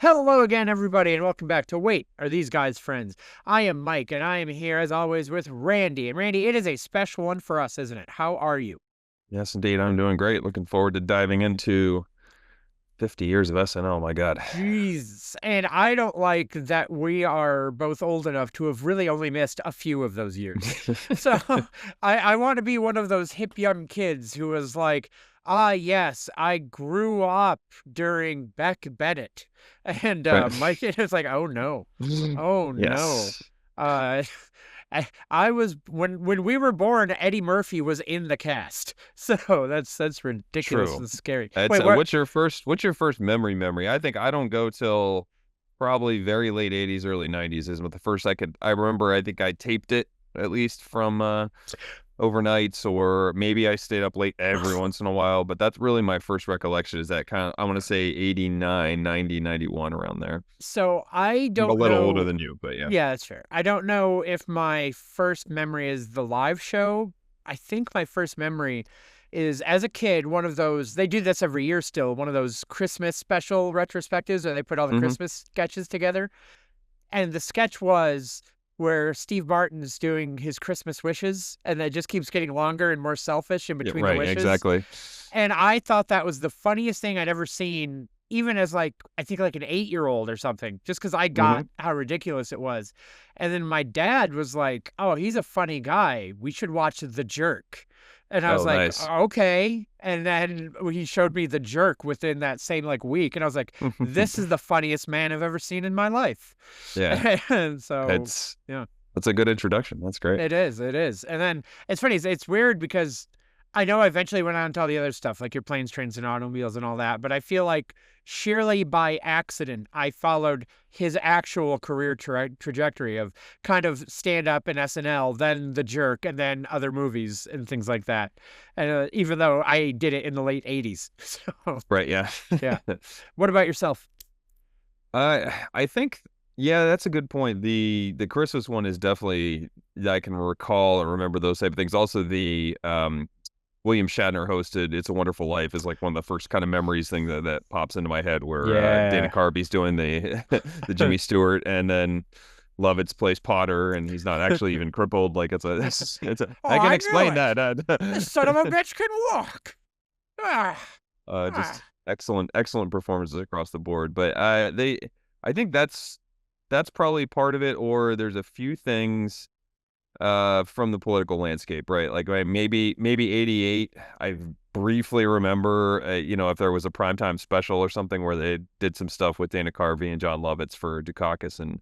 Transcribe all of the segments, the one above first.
Hello again, everybody, and welcome back to Wait, Are These Guys Friends? I am Mike, and I am here, as always, with Randy. And Randy, it is a special one for us, isn't it? How are you? Yes, indeed. I'm doing great. Looking forward to diving into 50 years of SNL. My God. Jeez. And I don't like that we are both old enough to have really only missed a few of those years. So I want to be one of those hip young kids who was like, yes, I grew up during Beck Bennett. And Right. my kid is like, oh no. Oh no. Yes. Uh I was when we were born, Eddie Murphy was in the cast. So that's ridiculous True. and scary. It's Wait, what? what's your first memory? I think I don't go till probably very late 80s, early 90s is what the first I remember. I think I taped it at least from overnights, or maybe I stayed up late every once in a while, but that's really my first recollection is that kind of, I want to say 89, 90, 91 around there. So I I'm a don't little older know. than you, but yeah. Yeah, that's fair. I don't know if my first memory is the live show. I think my first memory is as a kid, one of those, they do this every year still, one of those Christmas special retrospectives where they put all the Hmm. Christmas sketches together. And the sketch was where Steve Martin's doing his Christmas wishes, and it just keeps getting longer and more selfish in Yeah, between the right, wishes. exactly. And I thought that was the funniest thing I'd ever seen, even as like I think like an 8-year old or something, just because I got Hmm. how ridiculous it was. And then my dad was like, "Oh, he's a funny guy. We should watch The Jerk." And I was Oh, like, nice. "Okay." And then he showed me The Jerk within that same like week, and I was like, "This is the funniest man I've ever seen in my life." Yeah, And so, it's yeah. that's a good introduction. That's great. It is. It is. And then it's funny. It's weird because I know I eventually went on to all the other stuff, like your planes, trains, and automobiles and all that. But I feel like sheerly by accident, I followed his actual career trajectory of kind of stand up in SNL, then The Jerk, and then other movies and things like that. And even though I did it in the late 80s. So, Right, yeah. yeah. What about yourself? I think yeah, that's a good point. The Christmas one is definitely I can recall and remember those type of things. Also the William Shatner hosted It's a Wonderful Life is like one of the first kind of memories thing that pops into my head where Dana Yeah. Carvey's doing the the Jimmy Stewart, and then Lovitz plays Potter and he's not actually even crippled. Like it's a Oh, I can I knew explain it. that. This son of a bitch can walk. Ah, Just ah. excellent performances across the board. But I think that's probably part of it. Or there's a few things from the political landscape, right? Like right, maybe 88. I briefly remember, if there was a primetime special or something where they did some stuff with Dana Carvey and John Lovitz for Dukakis and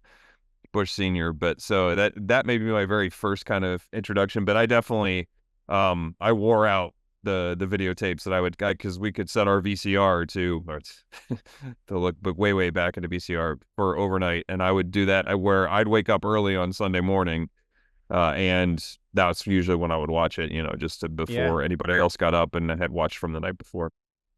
Bush Senior. But so that may be my very first kind of introduction. But I definitely I wore out the videotapes that I would because we could set our VCR to look but way back into VCR for overnight, and I would do that where I'd wake up early on Sunday morning, and that's usually when I would watch it, just Yeah. before anybody else got up and had watched from the night before.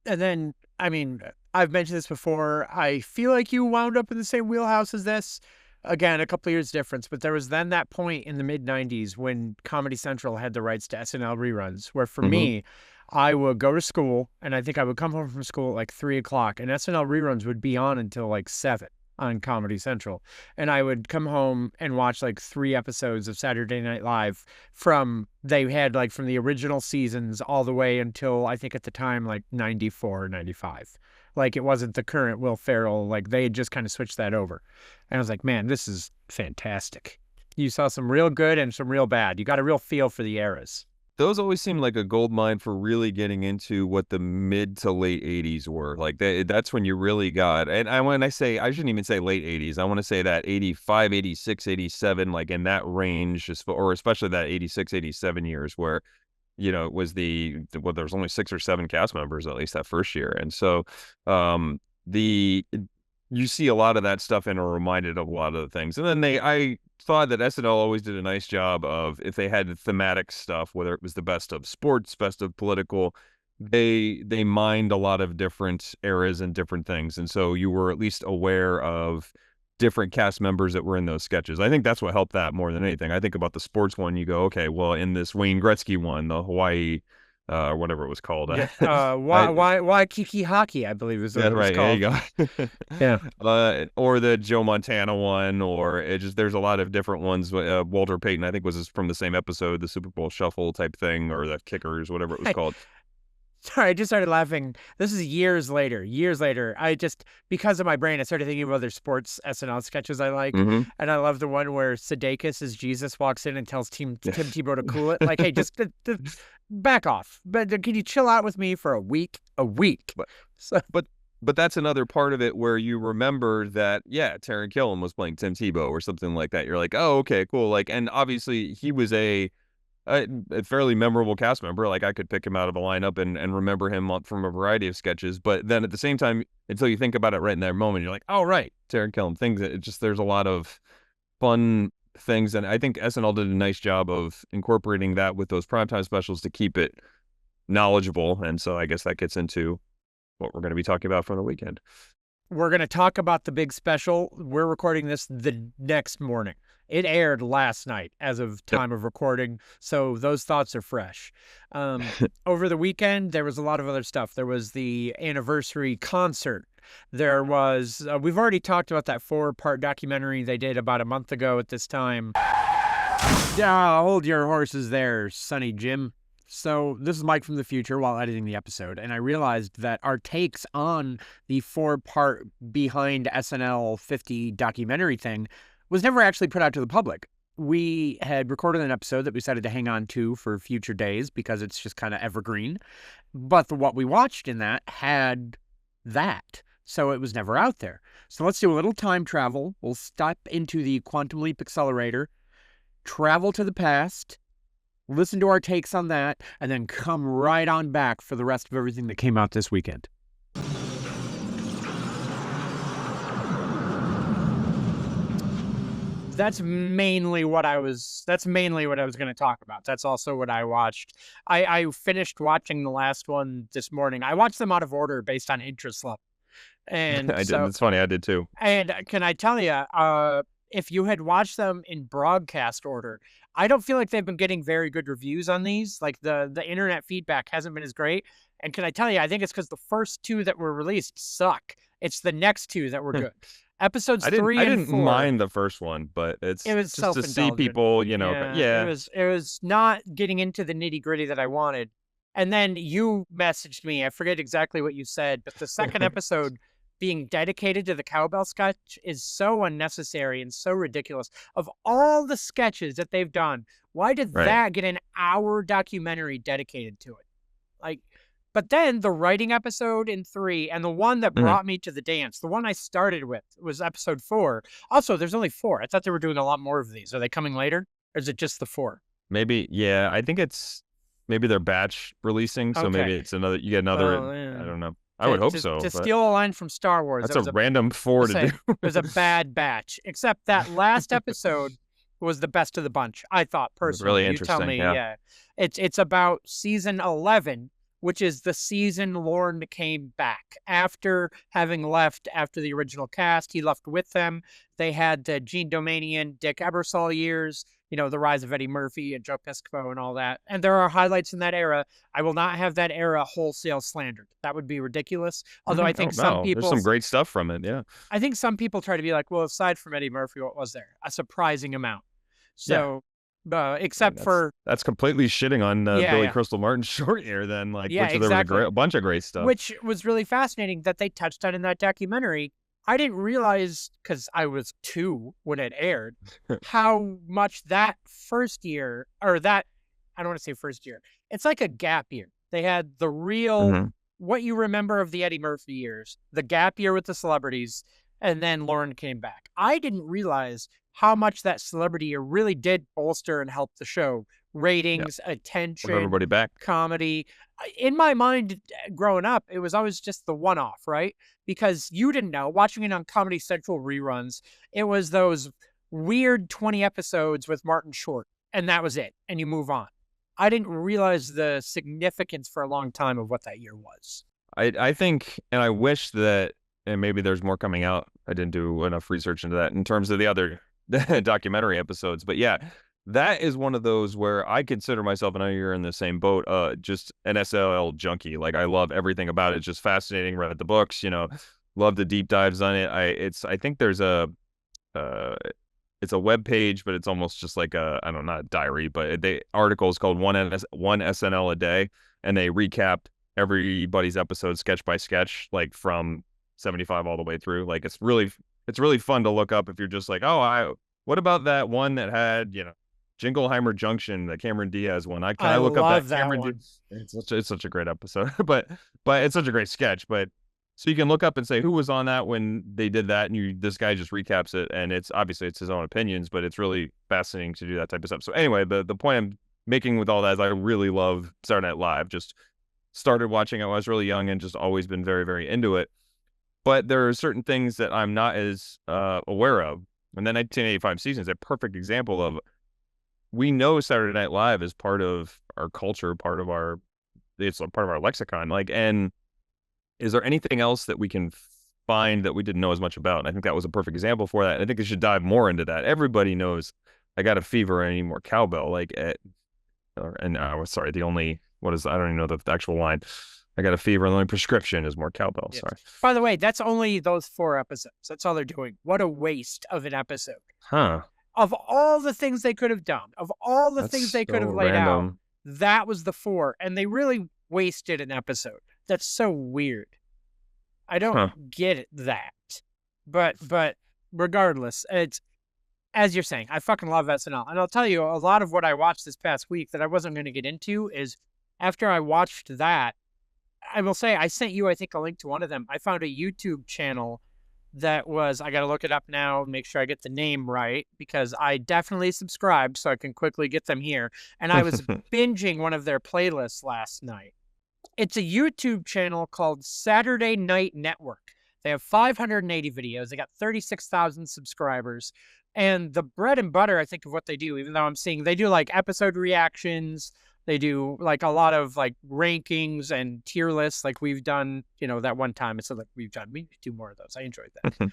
And then, I mean, I've mentioned this before. I feel like you wound up in the same wheelhouse as this. Again, a couple years difference, but there was then that point in the mid 90s when Comedy Central had the rights to SNL reruns, where for Hmm. me, I would go to school and I think I would come home from school at like 3 o'clock, and SNL reruns would be on until like 7 on Comedy Central. And I would come home and watch like 3 episodes of Saturday Night Live from they had like from the original seasons all the way until I think at the time like 94 or 95. Like it wasn't the current Will Ferrell, like they had just kind of switched that over. And I was like, man, this is fantastic. You saw some real good and some real bad. You got a real feel for the eras. Those always seem like a gold mine for really getting into what the mid to late 80s were. Like that's when you really got, and when I say, I shouldn't even say late 80s. I want to say that 85, 86, 87, like in that range, or especially that 86, 87 years where, it was there was only 6 or 7 cast members at least that first year. And so, the you see a lot of that stuff and are reminded of a lot of the things. And then I thought that SNL always did a nice job of, if they had thematic stuff, whether it was the best of sports, best of political, they mined a lot of different eras and different things. And so you were at least aware of different cast members that were in those sketches. I think that's what helped that more than anything. I think about the sports one, you go, okay, well, in this Wayne Gretzky one, the Hawaii whatever it was called. Yeah. I Why Kiki Hockey, I believe is what Yeah, it was right. There you called. go. Yeah. Or the Joe Montana one, or it just there's a lot of different ones. Walter Payton, I think, was from the same episode, the Super Bowl Shuffle type thing, or the Kickers, whatever it was called. Sorry, I just started laughing. This is years later. Years later. I just, because of my brain, I started thinking of other sports SNL sketches I like. Hmm. And I love the one where Sudeikis as Jesus walks in and tells Tim Tebow to cool it. Like, hey, just back off. But can you chill out with me for a week? A week. But So, but but that's another part of it where you remember that, yeah, Taron Killam was playing Tim Tebow or something like that. You're like, oh, okay, cool. Like, and obviously he was a fairly memorable cast member. Like I could pick him out of a lineup and remember him from a variety of sketches. But then at the same time, until you think about it right in that moment, you're like, oh, right, Taron Killam. Things that it just there's a lot of fun things, and I think SNL did a nice job of incorporating that with those primetime specials to keep it knowledgeable. And so I guess that gets into what we're going to be talking about from the weekend. we're going to talk about the big special. We're recording this the next morning. It aired last night as of Yep. time of recording, so those thoughts are fresh. Over the weekend, there was a lot of other stuff. There was the anniversary concert. There was, we've already talked about that 4-part documentary they did about a month ago at this time. Hold your horses there, Sonny Jim. So this is Mike from the future while editing the episode, and I realized that our takes on the 4-part behind SNL 50 documentary thing was never actually put out to the public. We had recorded an episode that we decided to hang on to for future days because it's just kind of evergreen. But what we watched in that had that. So it was never out there. So let's do a little time travel. We'll step into the Quantum Leap Accelerator, travel to the past, listen to our takes on that, and then come right on back for the rest of everything that came out this weekend. That's mainly what I was going to talk about. That's also what I watched. I finished watching the last one this morning. I watched them out of order based on interest level. And I did. so, It's funny. I did too. and can I tell you, if you had watched them in broadcast order, I don't feel like they've been getting very good reviews on these. Like the internet feedback hasn't been as great. And can I tell you, I think it's because the first 2 that were released suck. It's the next 2 that were good. Episodes 3 I and didn't 4. mind the first one, but it's It was just to see self-indulgent. people, yeah. It was not getting into the nitty-gritty that I wanted. And then you messaged me. I forget exactly what you said, but the second episode being dedicated to the cowbell sketch is so unnecessary and so ridiculous. Of all the sketches that they've done, why did Right. that get an hour documentary dedicated to it? Like, but then the writing episode in 3 and the one that brought me to the dance, the one I started with was episode 4. Also, there's only 4. I thought they were doing a lot more of these. Are they coming later? Or is it just the 4? Maybe, yeah. I think maybe they're batch releasing, so maybe Okay. it's you get another. Well, yeah. I don't know. I would hope to, so. To But steal a line from Star Wars, that's that was a random 4 to say, do. it was a bad batch. Except that last episode was the best of the bunch, I thought personally. Really You tell interesting, me, yeah. It's about season 11, which is the season Lorne came back after having left after the original cast. He left with them. They had the Gene Domanian, Dick Ebersol years, the rise of Eddie Murphy and Joe Piscopo and all that. And there are highlights in that era. I will not have that era wholesale slandered. That would be ridiculous. Although I think some people... There's some great stuff from it, yeah. I think some people try to be like, well, aside from Eddie Murphy, what was there? A surprising amount. So, except for... That's completely shitting on Billy yeah. Crystal Martin's short year then, like, Yeah, which exactly. there was a bunch of great stuff. Which was really fascinating that they touched on in that documentary. I didn't realize, because I was 2 when it aired, how much that first year, or that, I don't want to say first year, it's like a gap year. They had the real, what you remember of the Eddie Murphy years, the gap year with the celebrities, and then Lorne came back. I didn't realize how much that celebrity year really did bolster and help the show. Ratings, attention, everybody back. Comedy. In my mind, growing up, it was always just the one-off, right? Because you didn't know, watching it on Comedy Central reruns, it was those weird 20 episodes with Martin Short, and that was it, and you move on. I didn't realize the significance for a long time of what that year was. I think, and I wish that, and maybe there's more coming out. I didn't do enough research into that in terms of the other documentary episodes, but yeah, that is one of those where I consider myself, and I know you're in the same boat, just an SNL junkie. Like, I love everything about it. It's just fascinating. Read the books, love the deep dives on it. I think there's uh, it's a web page, but it's almost just like I don't know, not a diary, but the article is called one SNL a day, and they recap everybody's episode sketch by sketch, like from 75 all the way through. Like, it's really fun to look up if you're just like, oh, what about that one that had, Jingleheimer Junction, the Cameron Diaz one. Can I I look up that love that Cameron one. Diaz? It's such a great episode, but it's such a great sketch. But so you can look up and say who was on that when they did that, and this guy just recaps it, and it's obviously it's his own opinions, but it's really fascinating to do that type of stuff. So anyway, the point I'm making with all that is I really love Saturday Night Live. Just started watching it when I was really young and just always been very, very into it. But there are certain things that I'm not as aware of. And the 1985 season is a perfect example of, we know Saturday Night Live is part of our culture, it's a part of our lexicon. Like, and is there anything else that we can find that we didn't know as much about? And I think that was a perfect example for that. And I think they should dive more into that. Everybody knows I got a fever and I need more cowbell. Sorry, I don't even know the actual line. I got a fever and the only prescription is more cowbell. Yes. Sorry. By the way, that's only those 4 episodes. That's all they're doing. What a waste of an episode. Huh. Of all the things they could have done, of all the things they could have laid out, that was the 4. And they really wasted an episode. That's so weird. I don't get that. But regardless, it's, as you're saying, I fucking love SNL. And I'll tell you, a lot of what I watched this past week that I wasn't going to get into is, after I watched that, I will say, I sent you, I think, a link to one of them. I found a YouTube channel that was, I got to look it up now, make sure I get the name right, because I definitely subscribed so I can quickly get them here. And I was binging one of their playlists last night. It's a YouTube channel called Saturday Night Network. They have 580 videos. They got 36,000 subscribers. And the bread and butter, I think, of what they do, even though I'm seeing they do like episode reactions, they do like a lot of like rankings and tier lists, like we've done, that one time. It's like we do more of those. I enjoyed that.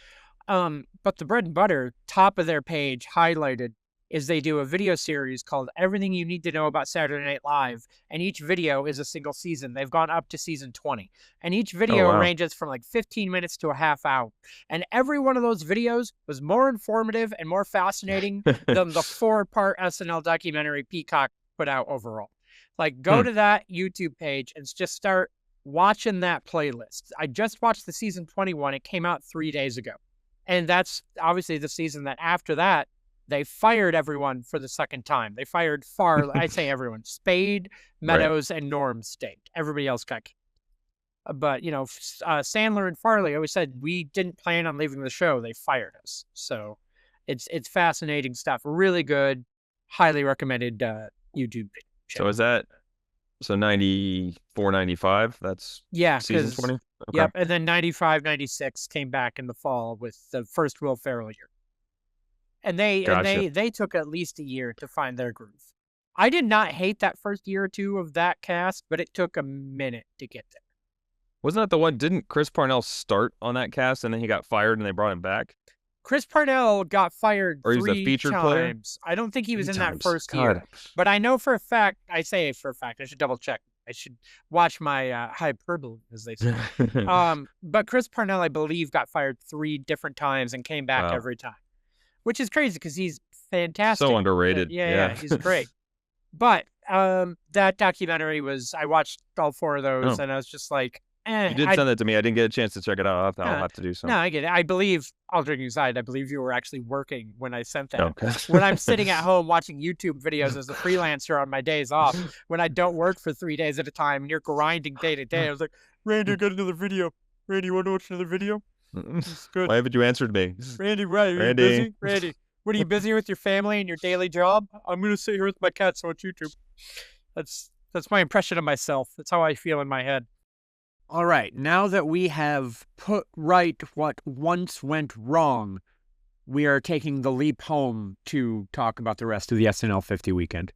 But the bread and butter, top of their page, highlighted, is they do a video series called Everything You Need to Know About Saturday Night Live. And each video is a single season. They've gone up to season 20. And each video ranges from like 15 minutes to a half hour. And every one of those videos was more informative and more fascinating than the 4-part SNL documentary Peacock put out overall. Like, go to that YouTube page and just start watching that playlist. I just watched the season 21. It came out 3 days ago. And that's obviously the season that after that, they fired everyone for the second time. They fired I say everyone, Spade, Meadows, and Norm stayed. Everybody else got kicked. But, Sandler and Farley always said, we didn't plan on leaving the show. They fired us. So it's fascinating stuff. Really good. Highly recommended YouTube channel. So is that 94, 95? That's season 20? Okay. Yep. And then 95, 96 came back in the fall with the first Will Ferrell year. And they took at least a year to find their groove. I did not hate that first year or two of that cast, but it took a minute to get there. Wasn't that the one? Didn't Chris Parnell start on that cast and then he got fired and they brought him back? Chris Parnell got fired or he was a 3 featured times. Player? I don't think he was in that first God. year. But I know for a fact, I should double check. I should watch my hyperbole, as they say. But Chris Parnell, I believe, got fired 3 different times and came back every time. Which is crazy because he's fantastic. So underrated. Yeah, he's great. But that documentary I watched all 4 of those, and I was just like, You did send that to me. I didn't get a chance to check it out. I'll have to do so. No, I get it. I believe, all joking aside, I believe you were actually working when I sent that. Okay. When I'm sitting at home watching YouTube videos as a freelancer on my days off, when I don't work for 3 days at a time and you're grinding day to day, I was like, Randy, I got another video. Randy, you want to watch another video? It's good. Why haven't you answered me? Randy, right? Are you busy? Randy, what are you busy with your family and your daily job? I'm gonna sit here with my cats and watch YouTube. That's my impression of myself. That's how I feel in my head. All right, now that we have put right what once went wrong, we are taking the leap home to talk about the rest of the SNL 50 weekend.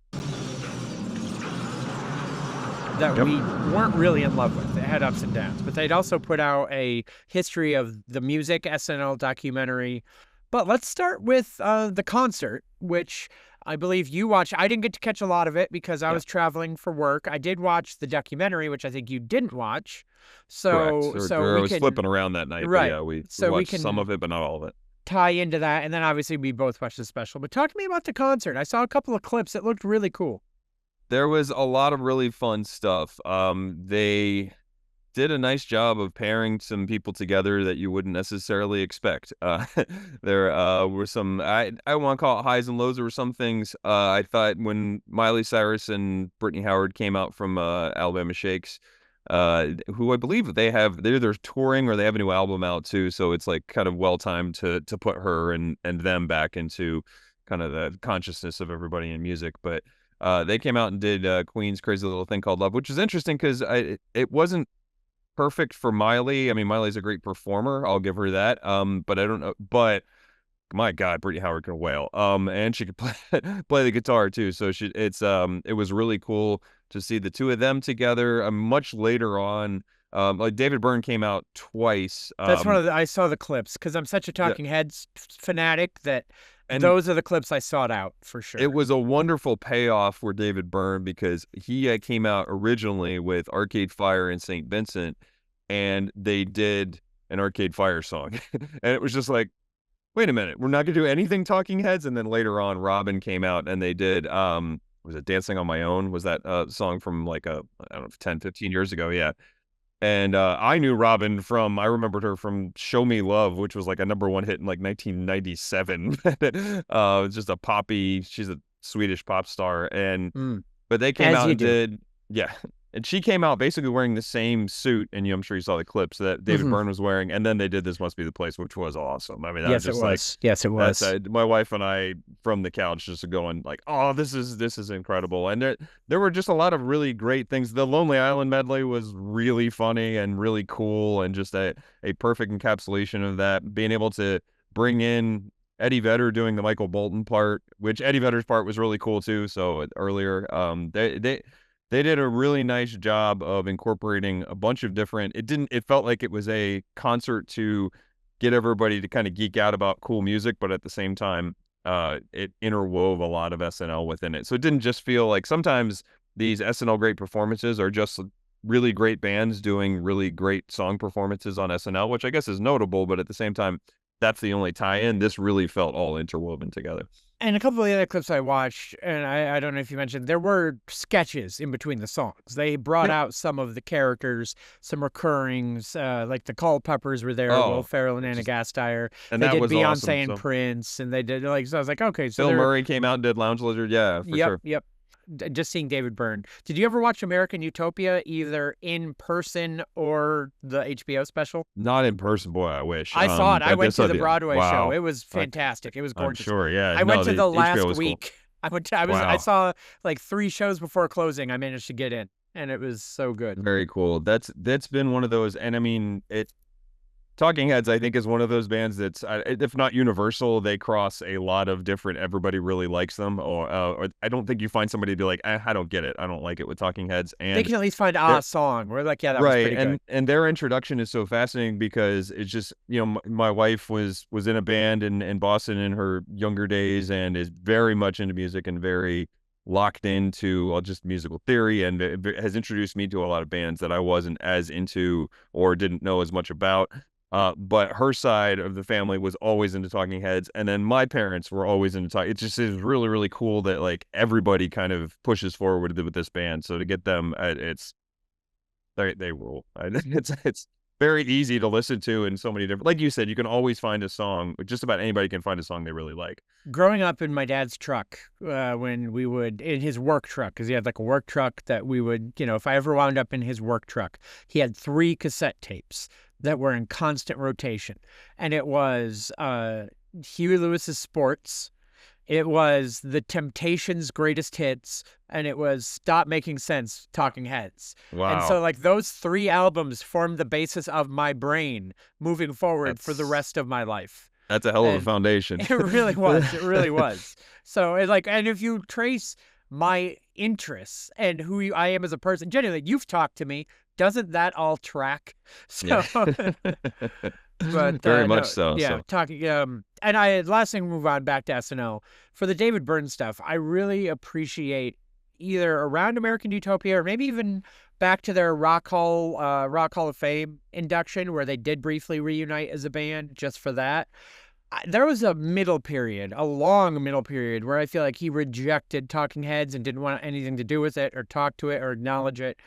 That we weren't really in love with. It had ups and downs. But they'd also put out a history of the music SNL documentary. But let's start with the concert, which I believe you watched. I didn't get to catch a lot of it because I Yeah, was traveling for work. I did watch the documentary, which I think you didn't watch. correct. So Or I we was can, flipping around that night, but right. yeah, we So we watched some can of it, but not all of it. tie into that, and then obviously we both watched the special. But talk to me about the concert. I saw a couple of clips. It looked really cool. There was a lot of really fun stuff. They did a nice job of pairing some people together that you wouldn't necessarily expect. There were some, I want to call it highs and lows. There were some things I thought when Miley Cyrus and Brittany Howard came out from Alabama Shakes, who I believe they're either touring or they have a new album out too. So it's like kind of well timed to put her and them back into kind of the consciousness of everybody in music. But they came out and did Queen's Crazy Little Thing Called Love, which is interesting because it wasn't perfect for Miley. I mean, Miley's a great performer. I'll give her that. But I don't know. But my God, Brittany Howard can wail. And she could play play the guitar too. So it was really cool to see the two of them together. Much later on, like David Byrne came out twice. That's one of the. I saw the clips because I'm such a Yeah, Talking Heads fanatic that and those are the clips I sought out for it sure. was a wonderful payoff for David Byrne because he came out originally with Arcade Fire and St. Vincent, and they did an Arcade Fire song, and it was just like, wait a minute, we're not gonna do anything Talking Heads. And then later on, Robin came out and they did was it Dancing on My Own? Was that song from like I don't know 10, 15 years ago? Yeah. And I knew Robin from, I remembered her from Show Me Love, which was like a #1 hit in like 1997. It's just a poppy, she's a Swedish pop star. And, Mm, but they came as out you and do. did, yeah. And she came out basically wearing the same suit. And I'm sure you saw the clips that David Hmm. Byrne was wearing. And then they did This Must Be the Place, which was awesome. I mean, that was Yes, it just like, was. Yes, it that's was. my wife and I from the couch just going like, oh, this is incredible. And there were just a lot of really great things. The Lonely Island medley was really funny and really cool and just a perfect encapsulation of that. Being able to bring in Eddie Vedder doing the Michael Bolton part, which Eddie Vedder's part was really cool too. So earlier, they did a really nice job of incorporating a bunch of different. It felt like it was a concert to get everybody to kind of geek out about cool music, but at the same time, it interwove a lot of SNL within it. So it didn't just feel like sometimes these SNL great performances are just really great bands doing really great song performances on SNL, which I guess is notable, but at the same time, that's the only tie-in. This really felt all interwoven together. And a couple of the other clips I watched, and I don't know if you mentioned, there were sketches in between the songs. They brought Yeah. out some of the characters, some recurrings, like the Culpeppers were there, Will Oh, Ferrell and it's Anna just, Gasteyer. and They that did was awesome. Beyonce and So Prince, and they did like, so I was like, okay, so Bill they're, Murray came out and did Lounge Lizard. Yeah, for yep, sure. yep. Just seeing David Byrne. Did you ever watch American Utopia either in person or the HBO special? Not in person, boy. I wish. I saw it. I I went just to saw the the Broadway show. wow. It was I, fantastic. It was I'm gorgeous. sure. Yeah. I went No, to the the HBO last was cool. week. I Wow. saw like 3 shows before closing. I managed to get in, and it was so good. Very cool. That's been one of those, and I mean, Talking Heads, I think, is one of those bands that's, if not universal, they cross a lot of different. Everybody really likes them, or I don't think you find somebody to be like, I don't get it, I don't like it with Talking Heads, They and can at least find they're a song. We're like, yeah, that was right, pretty good. and their introduction is so fascinating because it's just, my wife was in a band in Boston in her younger days and is very much into music and very locked into just musical theory and has introduced me to a lot of bands that I wasn't as into or didn't know as much about. But her side of the family was always into Talking Heads, and then my parents were always into Talking. It just is really, really cool that like everybody kind of pushes forward with this band. So to get them, they rule. It's very easy to listen to in so many different. Like you said, you can always find a song. Just about anybody can find a song they really like. Growing up in my dad's truck, when we would, in his work truck, because he had like a work truck that we would, if I ever wound up in his work truck, he had 3 cassette tapes that were in constant rotation. And it was Huey Lewis's Sports, it was The Temptations' Greatest Hits, and it was Stop Making Sense, Talking Heads. And so, Wow, like, those 3 albums formed the basis of my brain moving forward for the that's rest of my life. that's a hell of a And foundation. it really was. It really was. So, and if you trace my interests and I am as a person, genuinely, you've talked to me. Doesn't that all track? So, Yeah, but very much no, so. yeah, So talking. and last thing, move on back to SNL. For the David Byrne stuff, I really appreciate either around American Utopia or maybe even back to their Rock Hall of Fame induction where they did briefly reunite as a band just for that. There was a middle period, a long middle period, where I feel like he rejected Talking Heads and didn't want anything to do with it or talk to it or acknowledge it.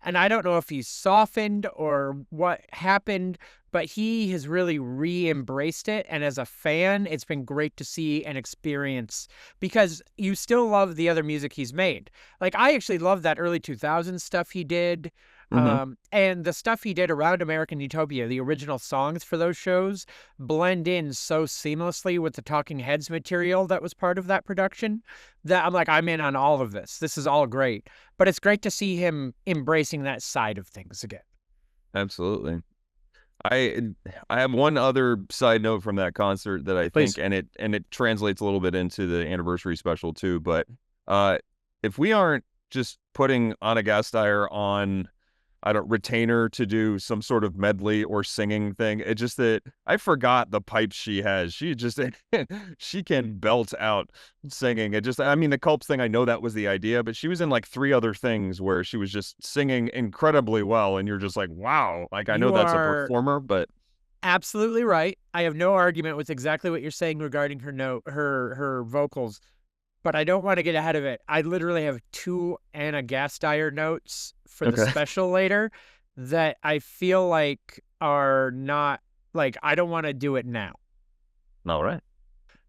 And I don't know if he's softened or what happened, but he has really re-embraced it. And as a fan, it's been great to see and experience because you still love the other music he's made. Like, I actually love that early 2000s stuff he did. Hmm. And the stuff he did around American Utopia, the original songs for those shows, blend in so seamlessly with the Talking Heads material that was part of that production that I'm like, I'm in on all of this. This is all great. But it's great to see him embracing that side of things again. Absolutely. I I have one other side note from that concert that I think, Please. and it translates a little bit into the anniversary special too. But uh, if we aren't just putting Anna Gasteyer on, I don't, retainer to do some sort of medley or singing thing, it just that I forgot the pipes she has. She just she can belt out singing. It just, I mean, the Culps thing, I know that was the idea, but she was in like three other things where she was just singing incredibly well, and you're just like, wow. Like I know You that's a are performer, but absolutely right. I have no argument with exactly what you're saying regarding her vocals, but I don't want to get ahead of it. I literally have two Anna Gasteyer notes for the okay. special later that I feel like are not like I don't want to do it now. All right.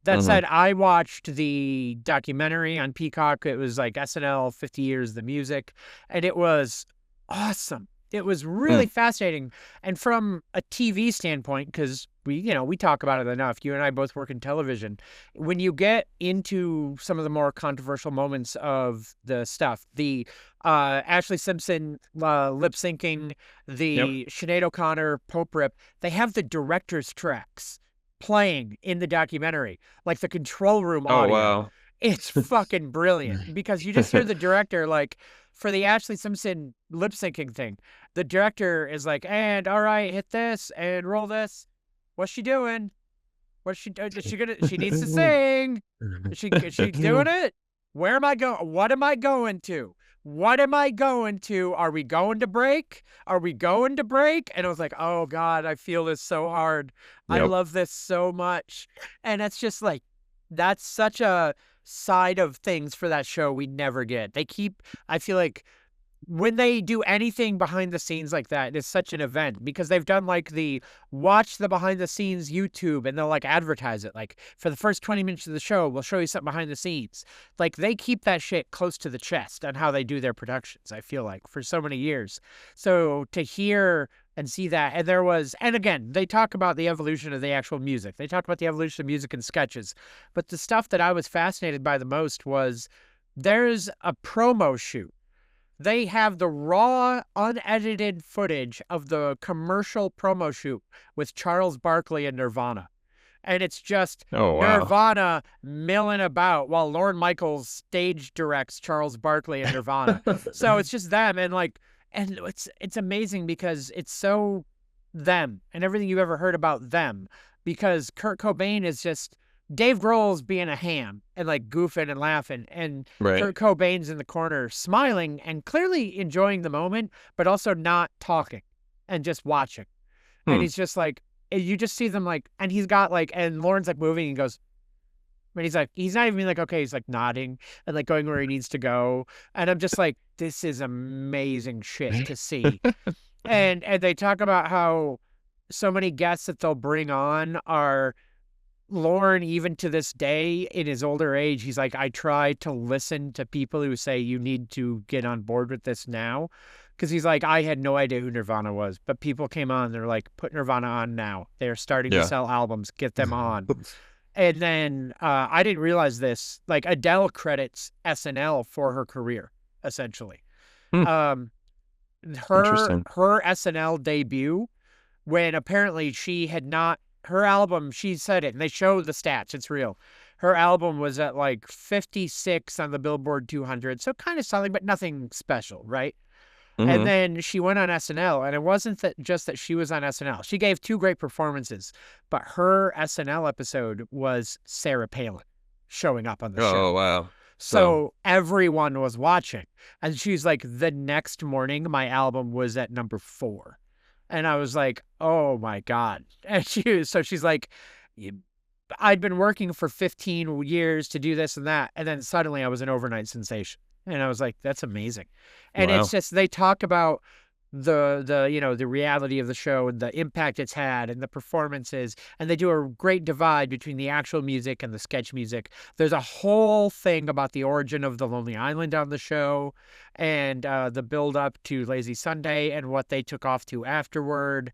That Mm-hmm. said, I watched the documentary on Peacock. It was like SNL 50 Years the Music, and it was awesome. It was really Mm. fascinating. And from a TV standpoint, because we talk about it enough. You and I both work in television. When you get into some of the more controversial moments of the stuff, the Ashley Simpson lip syncing, Yep. the Sinead O'Connor Pope rip, they have the director's tracks playing in the documentary, like the control room Oh audio. wow. It's fucking brilliant because you just hear the director, like, for the Ashley Simpson lip syncing thing, the director is like, and all right, hit this and roll this. What's she doing? What's she is she gonna she needs to sing. Is she doing it? Where am I going? What am I going to? What am I going to? Are we going to break? Are we going to break? And I was like, oh God, I feel this so hard. I Yep. love this so much. And it's just like, that's such a side of things for that show we never get. I feel like when they do anything behind the scenes like that, it's such an event because they've done like the watch the behind the scenes YouTube and they'll like advertise it. Like for the first 20 minutes of the show, we'll show you something behind the scenes. Like they keep that shit close to the chest on how they do their productions, I feel like, for so many years. So to hear and see that, and again, they talk about the evolution of the actual music. They talk about the evolution of music and sketches. But the stuff that I was fascinated by the most was there's a promo shoot. They have the raw, unedited footage of the commercial promo shoot with Charles Barkley and Nirvana. And it's just Oh wow. Nirvana milling about while Lorne Michaels stage directs Charles Barkley and Nirvana. So it's just them and it's amazing because it's so them and everything you've ever heard about them because Kurt Cobain is just Dave Grohl's being a ham and like goofing and laughing, and Right. Kurt Cobain's in the corner smiling and clearly enjoying the moment, but also not talking and just watching. And Hmm. he's just like, you just see them like, and he's got like, and Lauren's like moving and goes, and he's like, he's not even like, okay, he's like nodding and like going where he needs to go. And I'm just like, this is amazing shit to see. And they talk about how so many guests that they'll bring on are Lauren, even to this day, in his older age, he's like, I try to listen to people who say you need to get on board with this now. Because he's like, I had no idea who Nirvana was, but people came on. They're like, put Nirvana on now. They're starting to Yeah. sell albums. Get them on. And then I didn't realize this. Like Adele credits SNL for her career, essentially. Hmm. Um, her Interesting. her SNL debut when apparently she had not her album, she said it and they show the stats, it's real. Her album was at like 56 on the Billboard 200, so kind of something but nothing special, right? And Mm-hmm. then she went on SNL, and it wasn't that just that she was on SNL. She gave 2 great performances, but her SNL episode was Sarah Palin showing up on the Oh, show. wow. So, So everyone was watching. And she's like, the next morning, my album was at number 4. And I was like, oh my God. And she's like, I'd been working for 15 years to do this and that. And then suddenly I was an overnight sensation. And I was like, that's amazing. And it's wow. just, they talk about the reality of the show and the impact it's had and the performances, and they do a great divide between the actual music and the sketch music. There's a whole thing about the origin of the Lonely Island on the show, and the build up to Lazy Sunday and what they took off to afterward.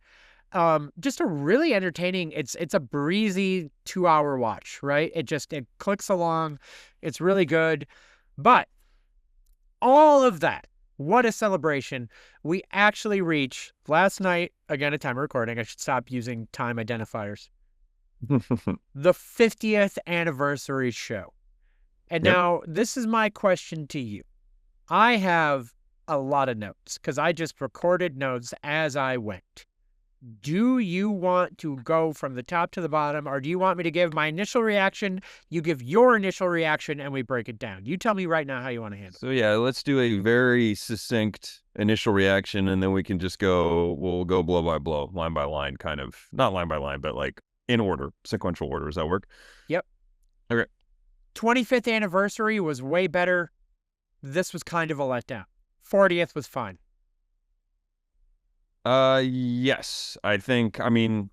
Just a really entertaining, it's a breezy 2-hour watch, right? It clicks along. It's really good. But all of that, what a celebration. We actually reached last night, again, a time of recording. I should stop using time identifiers. The 50th anniversary show. And Yep. now this is my question to you. I have a lot of notes because I just recorded notes as I went. Do you want to go from the top to the bottom, or do you want me to give my initial reaction, you give your initial reaction, and we break it down? You tell me right now how you want to handle it. So yeah, let's do a very succinct initial reaction, and then we can just we'll go blow by blow, line by line, kind of, not line by line, but like in order, sequential order. Does that work? Yep. Okay. 25th anniversary was way better. This was kind of a letdown. 40th was fine. Yes. I mean,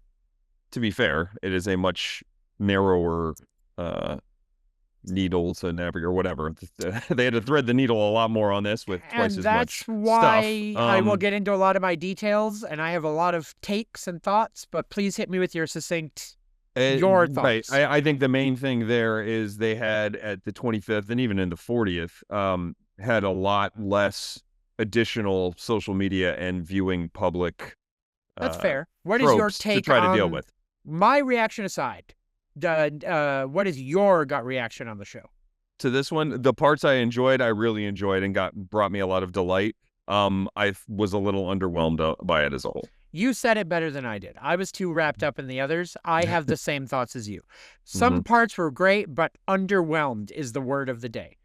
to be fair, it is a much narrower needle to navigate or whatever. They had to thread the needle a lot more on this with twice And as that's much stuff. why I will get into a lot of my details, and I have a lot of takes and thoughts, but please hit me with your succinct, your Right. thoughts. I think the main thing there is they had at the 25th and even in the 40th, had a lot less additional social media and viewing public That's uh, fair. What is your tropes to take try to deal on with. my reaction aside? What is your gut reaction on the show? To this one, the parts I enjoyed, I really enjoyed and brought me a lot of delight. I was a little underwhelmed by it as a whole. You said it better than I did. I was too wrapped up in the others. I have the same thoughts as you. Some parts were great, but underwhelmed is the word of the day.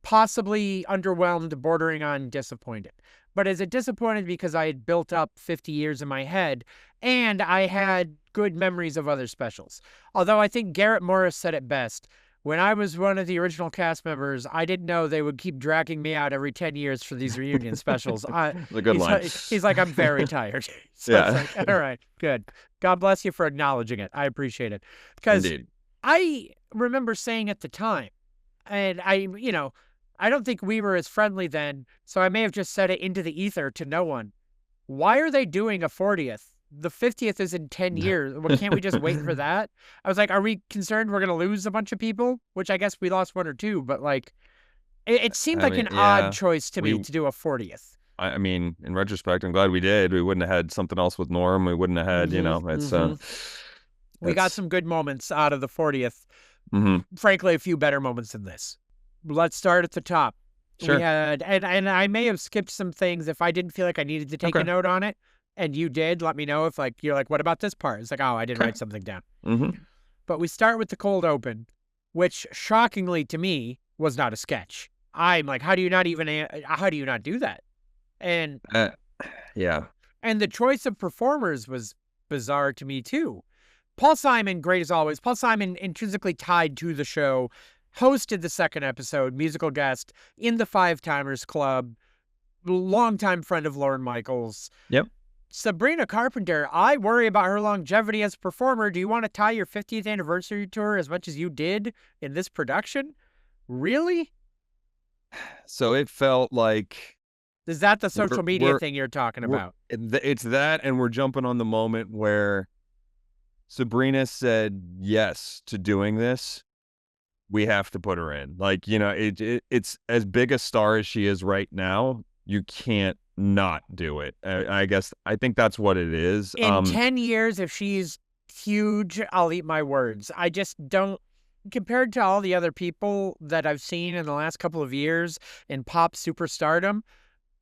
Possibly underwhelmed, bordering on disappointed. But is it disappointed because I had built up 50 years in my head and I had good memories of other specials? Although I think Garrett Morris said it best. When I was one of the original cast members, I didn't know they would keep dragging me out every 10 years for these reunion specials. It's a good line. He's like, I'm very tired. So Yeah. it's like, all right, good. God bless you for acknowledging it. I appreciate it. Because Indeed. I remember saying at the time, and I don't think we were as friendly then, so I may have just said it into the ether to no one. Why are they doing a 40th? The 50th is in 10 years. Well, can't we just wait for that? I was like, are we concerned we're going to lose a bunch of people? Which I guess we lost 1 or 2, but like, it seemed I like mean, an yeah, odd choice to me to do a 40th. I mean, in retrospect, I'm glad we did. We wouldn't have had something else with Norm. We wouldn't have had, We got it's some good moments out of the 40th. mhm. Frankly, a few better moments than this. Let's start at the top. Sure. We had, and I may have skipped some things if I didn't feel like I needed to take a Okay. note on it. And you did. Let me know if you're like, what about this part? It's like, oh, I didn't Okay. write something down. Mm-hmm. But we start with the cold open, which shockingly to me was not a sketch. I'm like, how do you not do that? And Yeah. and the choice of performers was bizarre to me too. Paul Simon, great as always. Paul Simon, intrinsically tied to the show, hosted the second episode, musical guest in the Five Timers Club, longtime friend of Lorne Michaels. Yep. Sabrina Carpenter, I worry about her longevity as a performer. Do you want to tie your 50th anniversary to her as much as you did in this production? Really? So it felt like Is that the social media we're- thing you're talking about? it's that, and we're jumping on the moment where Sabrina said yes to doing this. We have to put her in. Like, it's as big a star as she is right now. You can't not do it. I think that's what it is. In 10 years, if she's huge, I'll eat my words. I just don't, compared to all the other people that I've seen in the last couple of years in pop superstardom,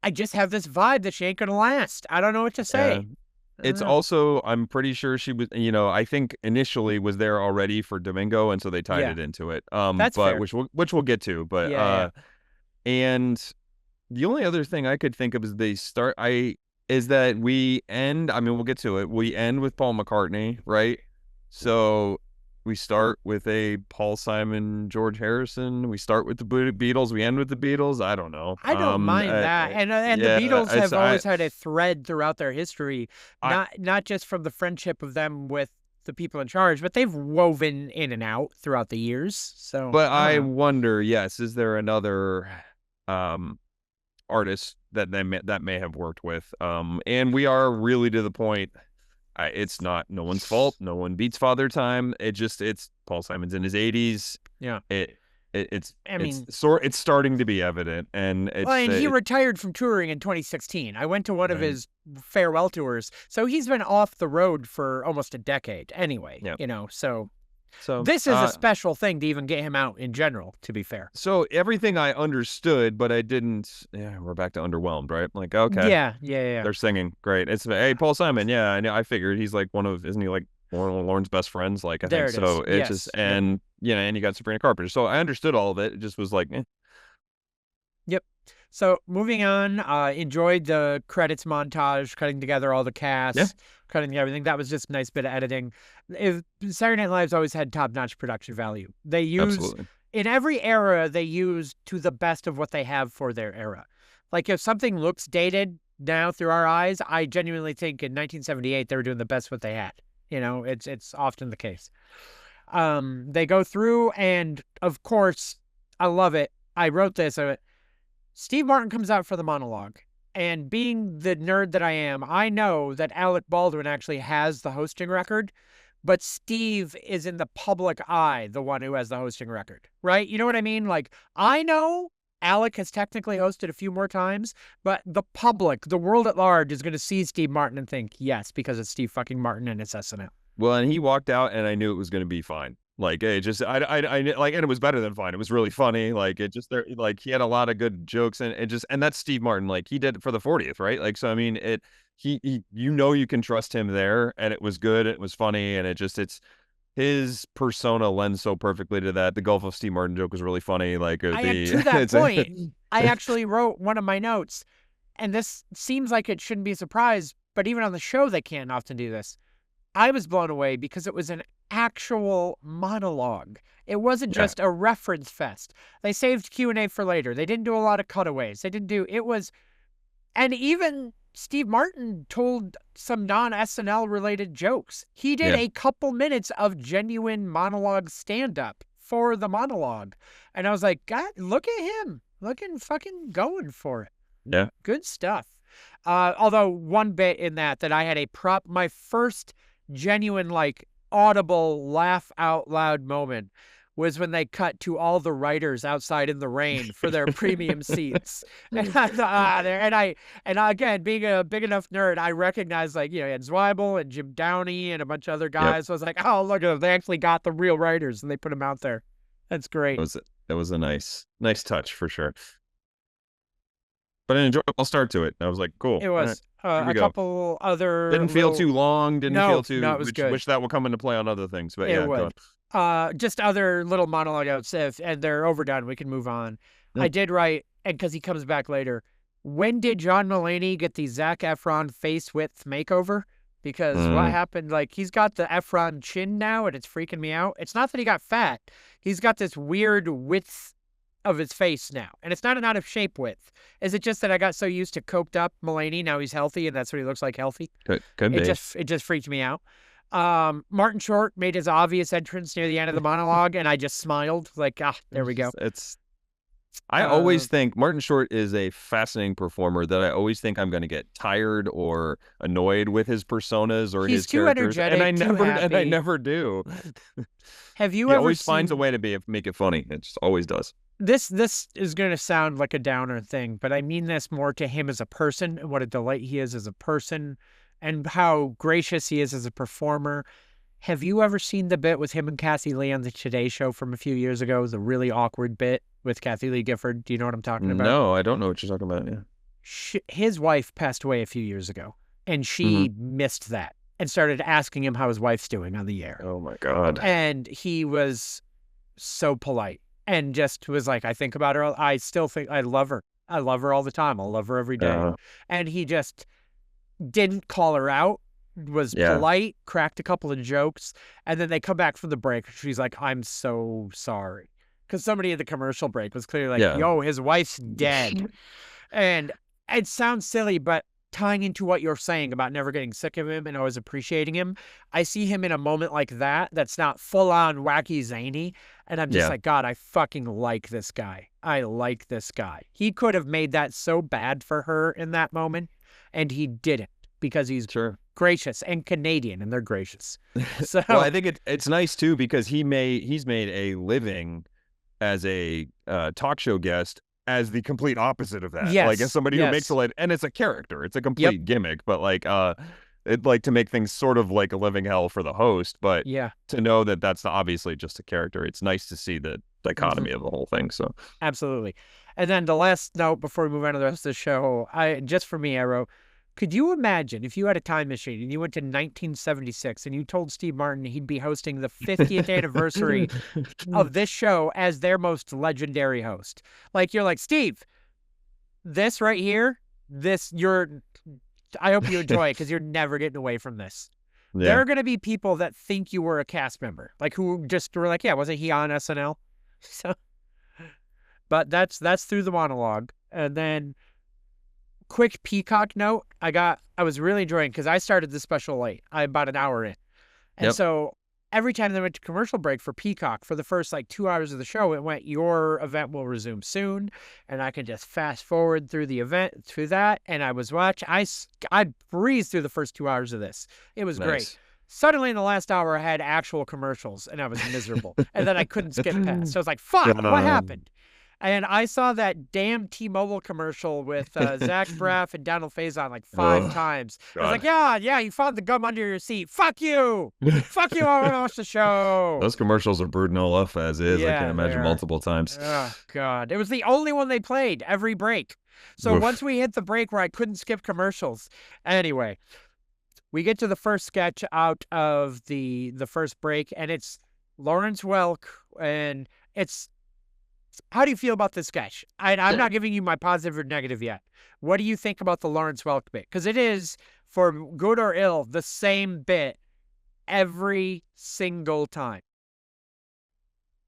I just have this vibe that she ain't gonna last. I don't know what to Yeah. say. I don't It's know. also, I'm pretty sure she was, I think initially was there already for Domingo, and so they tied Yeah, it into it. that's But fair. which we'll get to. But Yeah, yeah. and the only other thing I could think of is is that we end. I mean, we'll get to it. We end with Paul McCartney, right? So we start with a Paul Simon, George Harrison. We start with the Beatles. We end with the Beatles. I don't know. I don't mind that. And the Yeah, Beatles have always had a thread throughout their history, I not just from the friendship of them with the people in charge, but they've woven in and out throughout the years. So but I don't I know. wonder. Yes, is there another um artist that that may have worked with? And we are really to the point. It's not no one's fault. No one beats Father Time. It's Paul Simon's in his 80s. Yeah. It, I mean, it's starting to be evident, and well, and he retired from touring in 2016. I went to one of right. his farewell tours. So he's been off the road for almost a decade anyway, Yeah. So So this is a special thing to even get him out in general, to be fair. so everything I understood, but I didn't. Yeah, we're back to underwhelmed, right? Like, okay, Yeah. they're singing, great. It's hey Paul Simon, yeah, I know. I figured he's like isn't he like one of Lauren's best friends? Like, I There think it is. so. It's just Yes. Yep. and and you got Sabrina Carpenter, so I understood all of it. It just was like, Yep. So moving on, enjoyed the credits montage, cutting together all the yeah, casts, cutting everything. That was just a nice bit of editing. Saturday Night Live's always had top-notch production value. They use absolutely, in every era they use to the best of what they have for their era. Like if something looks dated now through our eyes, I genuinely think in 1978 they were doing the best what they had. It's often the case. They go through, and of course, I love it. I wrote this. Steve Martin comes out for the monologue, and being the nerd that I am, I know that Alec Baldwin actually has the hosting record, but Steve is in the public eye the one who has the hosting record, right? You know what I mean? Like, I know Alec has technically hosted a few more times, but the public, the world at large, is going to see Steve Martin and think, yes, because it's Steve fucking Martin and it's SNL. well, and he walked out, and I knew it was going to be fine. Like it just, I like, and it was better than fine. It was really funny. Like it just, there, like he had a lot of good jokes, and and that's Steve Martin. Like he did it for the 40th, right? Like so, I mean, you can trust him there, and it was good. It was funny, and it's his persona lends so perfectly to that. The Gulf of Steve Martin joke was really funny. Like To that point, I actually wrote one of my notes, and this seems like it shouldn't be a surprise, but even on the show, they can't often do this. I was blown away because it was an actual monologue. It wasn't yeah, just a reference fest. They saved Q&A for later. They didn't do a lot of cutaways. It was, and even Steve Martin told some non-SNL related jokes. He did yeah, a couple minutes of genuine monologue stand-up for the monologue. And I was like, God, look at him. Looking fucking going for it. yeah. Good stuff. Although one bit in that I had my first genuine, like, audible laugh out loud moment was when they cut to all the writers outside in the rain for their premium seats. And I thought, there, and again, being a big enough nerd, I recognized, like, you had Zweibel and Jim Downey and a bunch of other Yep. guys. So I was like, oh, look at them. They actually got the real writers and they put them out there. That's great. That was a nice touch for sure. But an enjoyable start to it. I was like, cool. It All right, was here we a go. couple other Didn't feel little. too long. Didn't feel No, too. it was Which good. wish that will come into play on other things. But It yeah, go would. Just other little monologue notes, and they're overdone. We can move on. on. I did write, and because he comes back later, when did John Mulaney get the Zac Efron face width makeover? Because what happened, like, he's got the Efron chin now, and it's freaking me out. It's not that he got fat. He's got this weird width of his face now. And it's not an out of shape width. Is it just that I got so used to coked up Mulaney, now he's healthy, and that's what he looks like healthy? Could be. It just freaked me out. Martin Short made his obvious entrance near the end of the monologue, and I just smiled, like, there we go. I always think Martin Short is a fascinating performer that I always think I'm going to get tired or annoyed with his personas or his characters, energetic, and I never do. Have you he ever always seen... finds a way to make it funny. It just always does. This is going to sound like a downer thing, but I mean this more to him as a person and what a delight he is as a person and how gracious he is as a performer. Have you ever seen the bit with him and Kathy Lee on the Today Show from a few years ago? The really awkward bit with Kathy Lee Gifford. Do you know what I'm talking about? No, I don't know what you're talking about. Yeah. his wife passed away a few years ago, and Hmm. she missed that and started asking him how his wife's doing on the air. Oh my God. And he was so polite and just was like, I think about her. I still think I love her. I love her all the time. I'll love her every day. Uh, And he just didn't call her out, was yeah. polite, cracked a couple of jokes. And then they come back from the break. She's like, I'm so sorry. Because somebody at the commercial break was clearly like, Yeah. yo, his wife's dead. And it sounds silly, but tying into what you're saying about never getting sick of him and always appreciating him, I see him in a moment like that that's not full on wacky zany. And I'm just Yeah. like, God, I fucking like this guy. I like this guy. He could have made that so bad for her in that moment, and he didn't because he's Sure. gracious and Canadian, and they're gracious. So, Well, I think it's nice too because he's made a living as a talk show guest as the complete opposite of that. Like as yes, somebody who makes a yes. light, and it's a character, it's a Yep. complete gimmick, but like it like to make things sort of like a living hell for the host, but Yeah. to know that that's obviously just a character. It's nice to see the dichotomy of the whole thing. So Absolutely. And then the last note before we move on to the rest of the show, just for me, I wrote, could you imagine if you had a time machine and you went to 1976 and you told Steve Martin he'd be hosting the 50th anniversary of this show as their most legendary host? Like, you're like, Steve, this right here, I hope you enjoy it because you're never getting away from this. There yeah. are going to be people that think you were a cast member, like who just were like, yeah, wasn't he on SNL? So, but that's through the monologue. And then quick Peacock note, I was really enjoying because I started the special late. I about an hour in. And Yep. so every time they went to commercial break for Peacock for the first like 2 hours of the show, it went, your event will resume soon. And I could just fast forward through the event, through that. And I was watching, I breezed through the first 2 hours of this. It was great. Nice. Suddenly in the last hour, I had actual commercials and I was miserable. And then I couldn't skip past. So I was like, fuck, what happened? And I saw that damn T-Mobile commercial with Zach Braff and Donald Faison like 5 times. I was like, yeah, you found the gum under your seat. Fuck you. Fuck you. I want to watch the show. Those commercials are brooding all off as is. I Yeah, can imagine they are. multiple times. Oh, God. It was the only one they played every break. So Oof. once we hit the break where I couldn't skip commercials. Anyway, we get to the first sketch out of the first break, and it's Lawrence Welk, and it's, how do you feel about this sketch? I'm not giving you my positive or negative yet. What do you think about the Lawrence Welk bit? Because it is, for good or ill, the same bit every single time.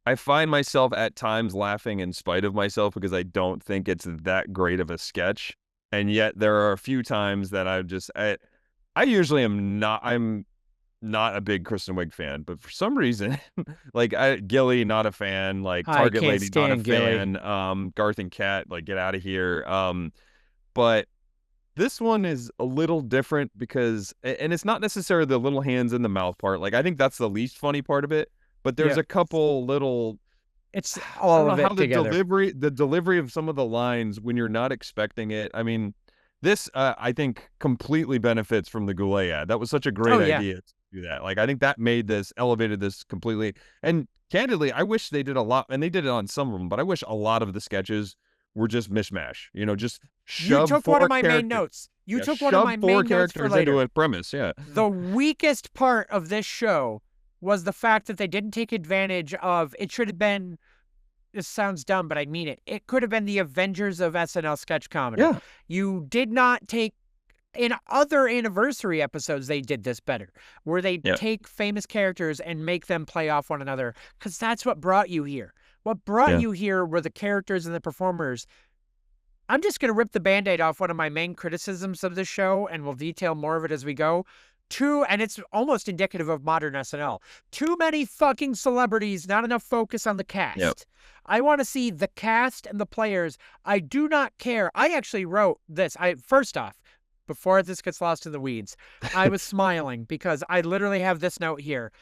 I find myself at times laughing in spite of myself because I don't think it's that great of a sketch. And yet there are a few times that I usually I'm not a big Kristen Wiig fan, but for some reason, like Gilly, not a fan, like I Target can't Lady, not a stand Gilly. fan, Garth and Kat, like get out of here. But this one is a little different because, and it's not necessarily the little hands in the mouth part. Like I think that's the least funny part of it. But there's Yeah. a couple little, It's I all don't know of how it together. the delivery of some of the lines when you're not expecting it. I mean, this I think completely benefits from the Goulet ad. That was such a great yeah. idea to do that. Like I think that elevated this completely. And candidly, I wish they did a lot, and they did it on some of them, but I wish a lot of the sketches were just mishmash. You know, just You shove took one of my main notes. You took one of my four main notes for characters later. into a premise. Yeah. The weakest part of this show was the fact that they didn't take advantage of, it should have been, this sounds dumb, but I mean it. It could have been the Avengers of SNL sketch comedy. Yeah. You did not take, in other anniversary episodes, they did this better, where they take famous characters and make them play off one another, because that's what brought you here. What brought you here were the characters and the performers. I'm just going to rip the Band-Aid off one of my main criticisms of this show, and we'll detail more of it as we go. And it's almost indicative of modern SNL. Too many fucking celebrities, not enough focus on the cast. Yep. I want to see the cast and the players. I do not care. I actually wrote this. First off, before this gets lost in the weeds, I was smiling because I literally have this note here.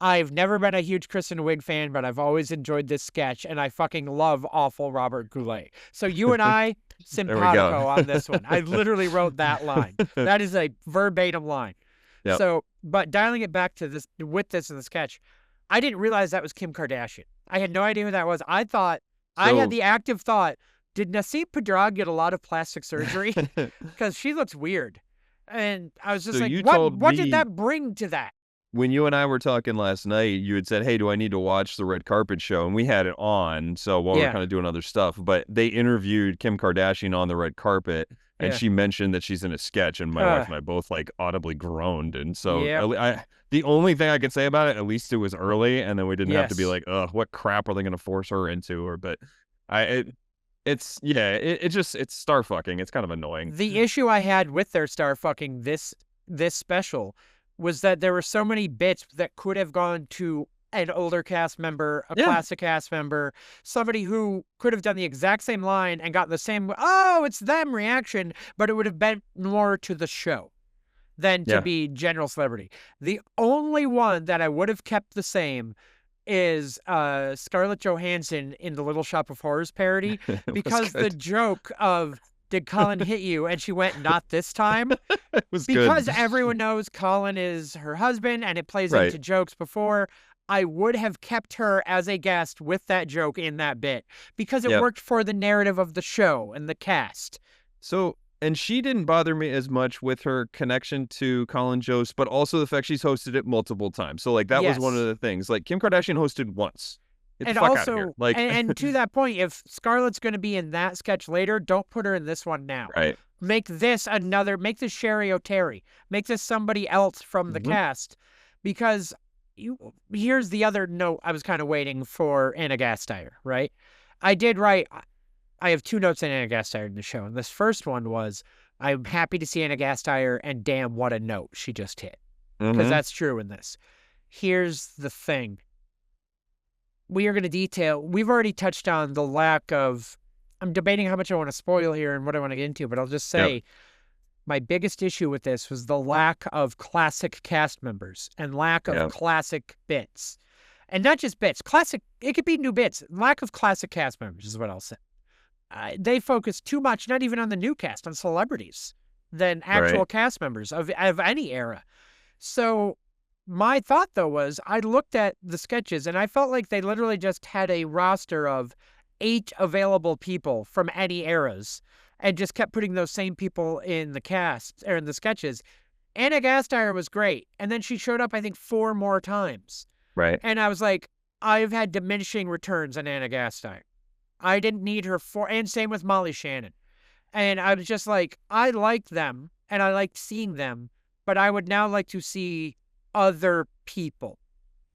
I've never been a huge Kristen Wiig fan, but I've always enjoyed this sketch, and I fucking love awful Robert Goulet. So you and I, simpatico on this one. I literally wrote that line. That is a verbatim line. Yep. So, but dialing it back to this, with this in the sketch, I didn't realize that was Kim Kardashian. I had no idea who that was. I had the active thought, did Nasim Pedrad get a lot of plastic surgery? Because she looks weird. And I was So just like, you what told what did me that bring to that? when you and I were talking last night, you had said, "Hey, do I need to watch the red carpet show?" And we had it on, so while we were Yeah, kind of doing other stuff, but they interviewed Kim Kardashian on the red carpet, and yeah. she mentioned that she's in a sketch, and my Uh, wife and I both like audibly groaned. And so yep. the only thing I could say about it, at least it was early, and then we didn't have to be Yes. like, "Ugh, what crap are they going to force her into?" Or, but I, it's yeah, it just it's star fucking. It's kind of annoying. The issue I had with their star fucking this special was that there were so many bits that could have gone to an older cast member, a Yeah, classic cast member, somebody who could have done the exact same line and gotten the same "oh, it's them" reaction, but it would have been more to the show than to yeah, be general celebrity. The only one that I would have kept the same is Scarlett Johansson in the Little Shop of Horrors parody, it was because the good. joke of "did Colin hit you?" and she went "not this time," It was good. because everyone knows Colin is her husband and it plays Right. into jokes before. I would have kept her as a guest with that joke in that bit because it Yep. worked for the narrative of the show and the cast. So, and she didn't bother me as much with her connection to Colin Jost, but also the fact she's hosted it multiple times. So, like, that was one of Yes. the things. Like, Kim Kardashian hosted once. Get the And fuck out of here. also, Like, and to that point, if Scarlett's going to be in that sketch later, don't put her in this one now. right. Make make this Sherry O'Terry. Make this somebody else from the Hmm. cast. Because here's the other note I was kind of waiting for Anna Gasteyer, right? I did write, I have two notes on Anna Gasteyer in the show. And this first one was, I'm happy to see Anna Gasteyer, and damn, what a note she just hit. Because Hmm. that's true in this. Here's the thing. We are going to detail, we've already touched on the lack of, I'm debating how much I want to spoil here and what I want to get into, but I'll just Yep. say my biggest issue with this was the lack of classic cast members and lack of Yep. classic bits. And not just bits, classic, it could be new bits. Lack of classic cast members is what I'll say. They focus too much, not even on the new cast, on celebrities, than actual Right. cast members of any era. So my thought, though, was I looked at the sketches and I felt like they literally just had a roster of 8 available people from any eras and just kept putting those same people in the cast or in the sketches. Anna Gasteyer was great. And then she showed up, I think, 4 more times. Right. And I was like, I've had diminishing returns on Anna Gasteyer. I didn't need her for, and same with Molly Shannon. And I was just like, I liked them and I liked seeing them, but I would now like to see other people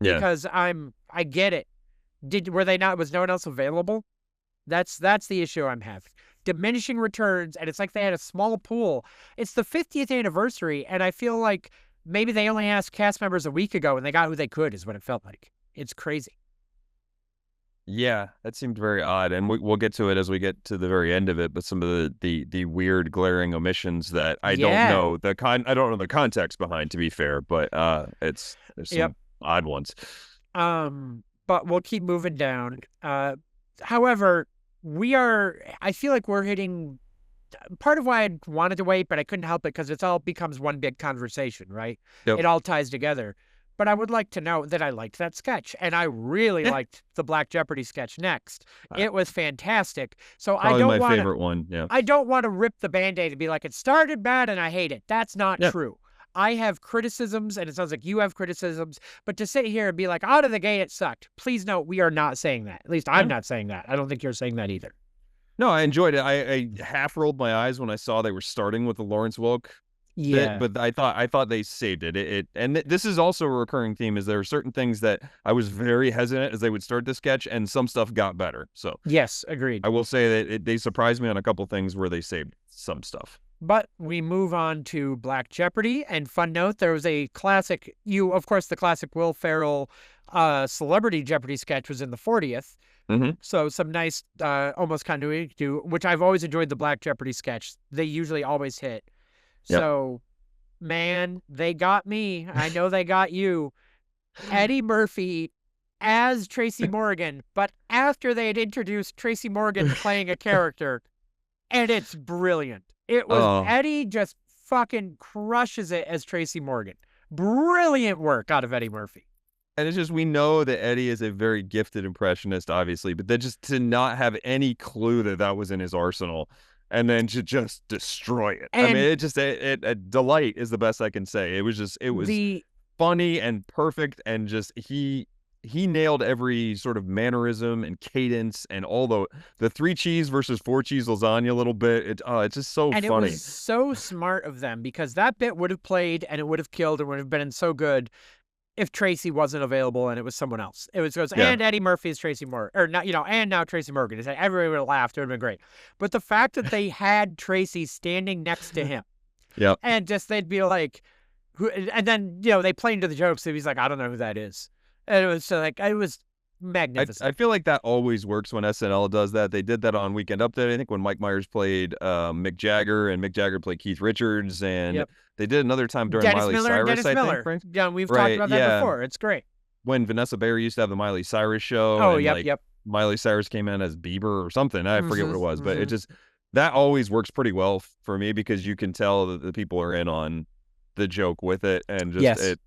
Yeah. because I get it. Were they not, was no one else available? That's the issue I'm having. Diminishing returns, and it's like they had a small pool. It's the 50th anniversary, and I feel like maybe they only asked cast members a week ago and they got who they could, is what it felt like. It's crazy. Yeah, that seemed very odd, and we'll get to it as we get to the very end of it. But some of the weird, glaring omissions that I don't Yeah. know I don't know the context behind. To be fair, but there's Yep. some odd ones. But we'll keep moving down. However, I feel like we're hitting part of why I wanted to wait, but I couldn't help it because it all becomes one big conversation, right? Yep. It all ties together. But I would like to know that I liked that sketch, and I really Yeah. liked the Black Jeopardy sketch next. Uh, It was fantastic. So Probably my favorite one. Yeah. I don't want to rip the Band-Aid and be like, it started bad and I hate it. That's not Yeah. true. I have criticisms, and it sounds like you have criticisms, but to sit here and be like, out of the gate, it sucked. Please note, we are not saying that. At least I'm Yeah. not saying that. I don't think you're saying that either. No, I enjoyed it. I half rolled my eyes when I saw they were starting with the Lawrence Welk bit, Yeah. but I thought they saved it. This is also a recurring theme. Is there are certain things that I was very hesitant as they would start the sketch, and some stuff got better. So Yes, agreed. I will say that they surprised me on a couple things where they saved some stuff. But we move on to Black Jeopardy. And fun note, there was a classic, of course, the classic Will Ferrell Celebrity Jeopardy sketch was in the 40th. Mm-hmm. So some nice, almost continuity to, which I've always enjoyed the Black Jeopardy sketch. They usually always hit. Yep. So, man, they got me. I know they got you. Eddie Murphy as Tracy Morgan, but after they had introduced Tracy Morgan playing a character, and it's brilliant. It was Oh, Eddie just fucking crushes it as Tracy Morgan. Brilliant work out of Eddie Murphy. And it's just we know that Eddie is a very gifted impressionist, obviously, but then just to not have any clue that that was in his arsenal, and then to just destroy it. I mean, And it just a delight is the best I can say. It was the funny and perfect, and just he nailed every sort of mannerism and cadence and all the three cheese versus four cheese lasagna a little bit. It's just so and it funny. was so smart of them because that bit would have played and it would have killed and would have been so good if Tracy wasn't available and it was someone else. It goes, Yeah. and Eddie Murphy is Tracy Morgan, or not, and now Tracy Morgan. It's like everyone would have laughed. It would have been great. But the fact that they had Tracy standing next to him, Yeah. and just they'd be like, who, and then they play into the jokes. And he's like, I don't know who that is, and it was so like it was magnificent. I feel like that always works when SNL does that. They did that on Weekend Update, I think, when Mike Myers played Mick Jagger and Mick Jagger played Keith Richards, and Yep. they did another time during Dennis Miley Miller and Cyrus, Dennis I Miller. think, right? Yeah, we've talked Right, about that yeah. before. It's great. When Vanessa Bayer used to have the Miley Cyrus show, Oh, and yep, like yep. Miley Cyrus came in as Bieber or something. I forget what it was, but it Mhm. just that always works pretty well for me because you can tell that the people are in on the joke with it, and just Yes. it.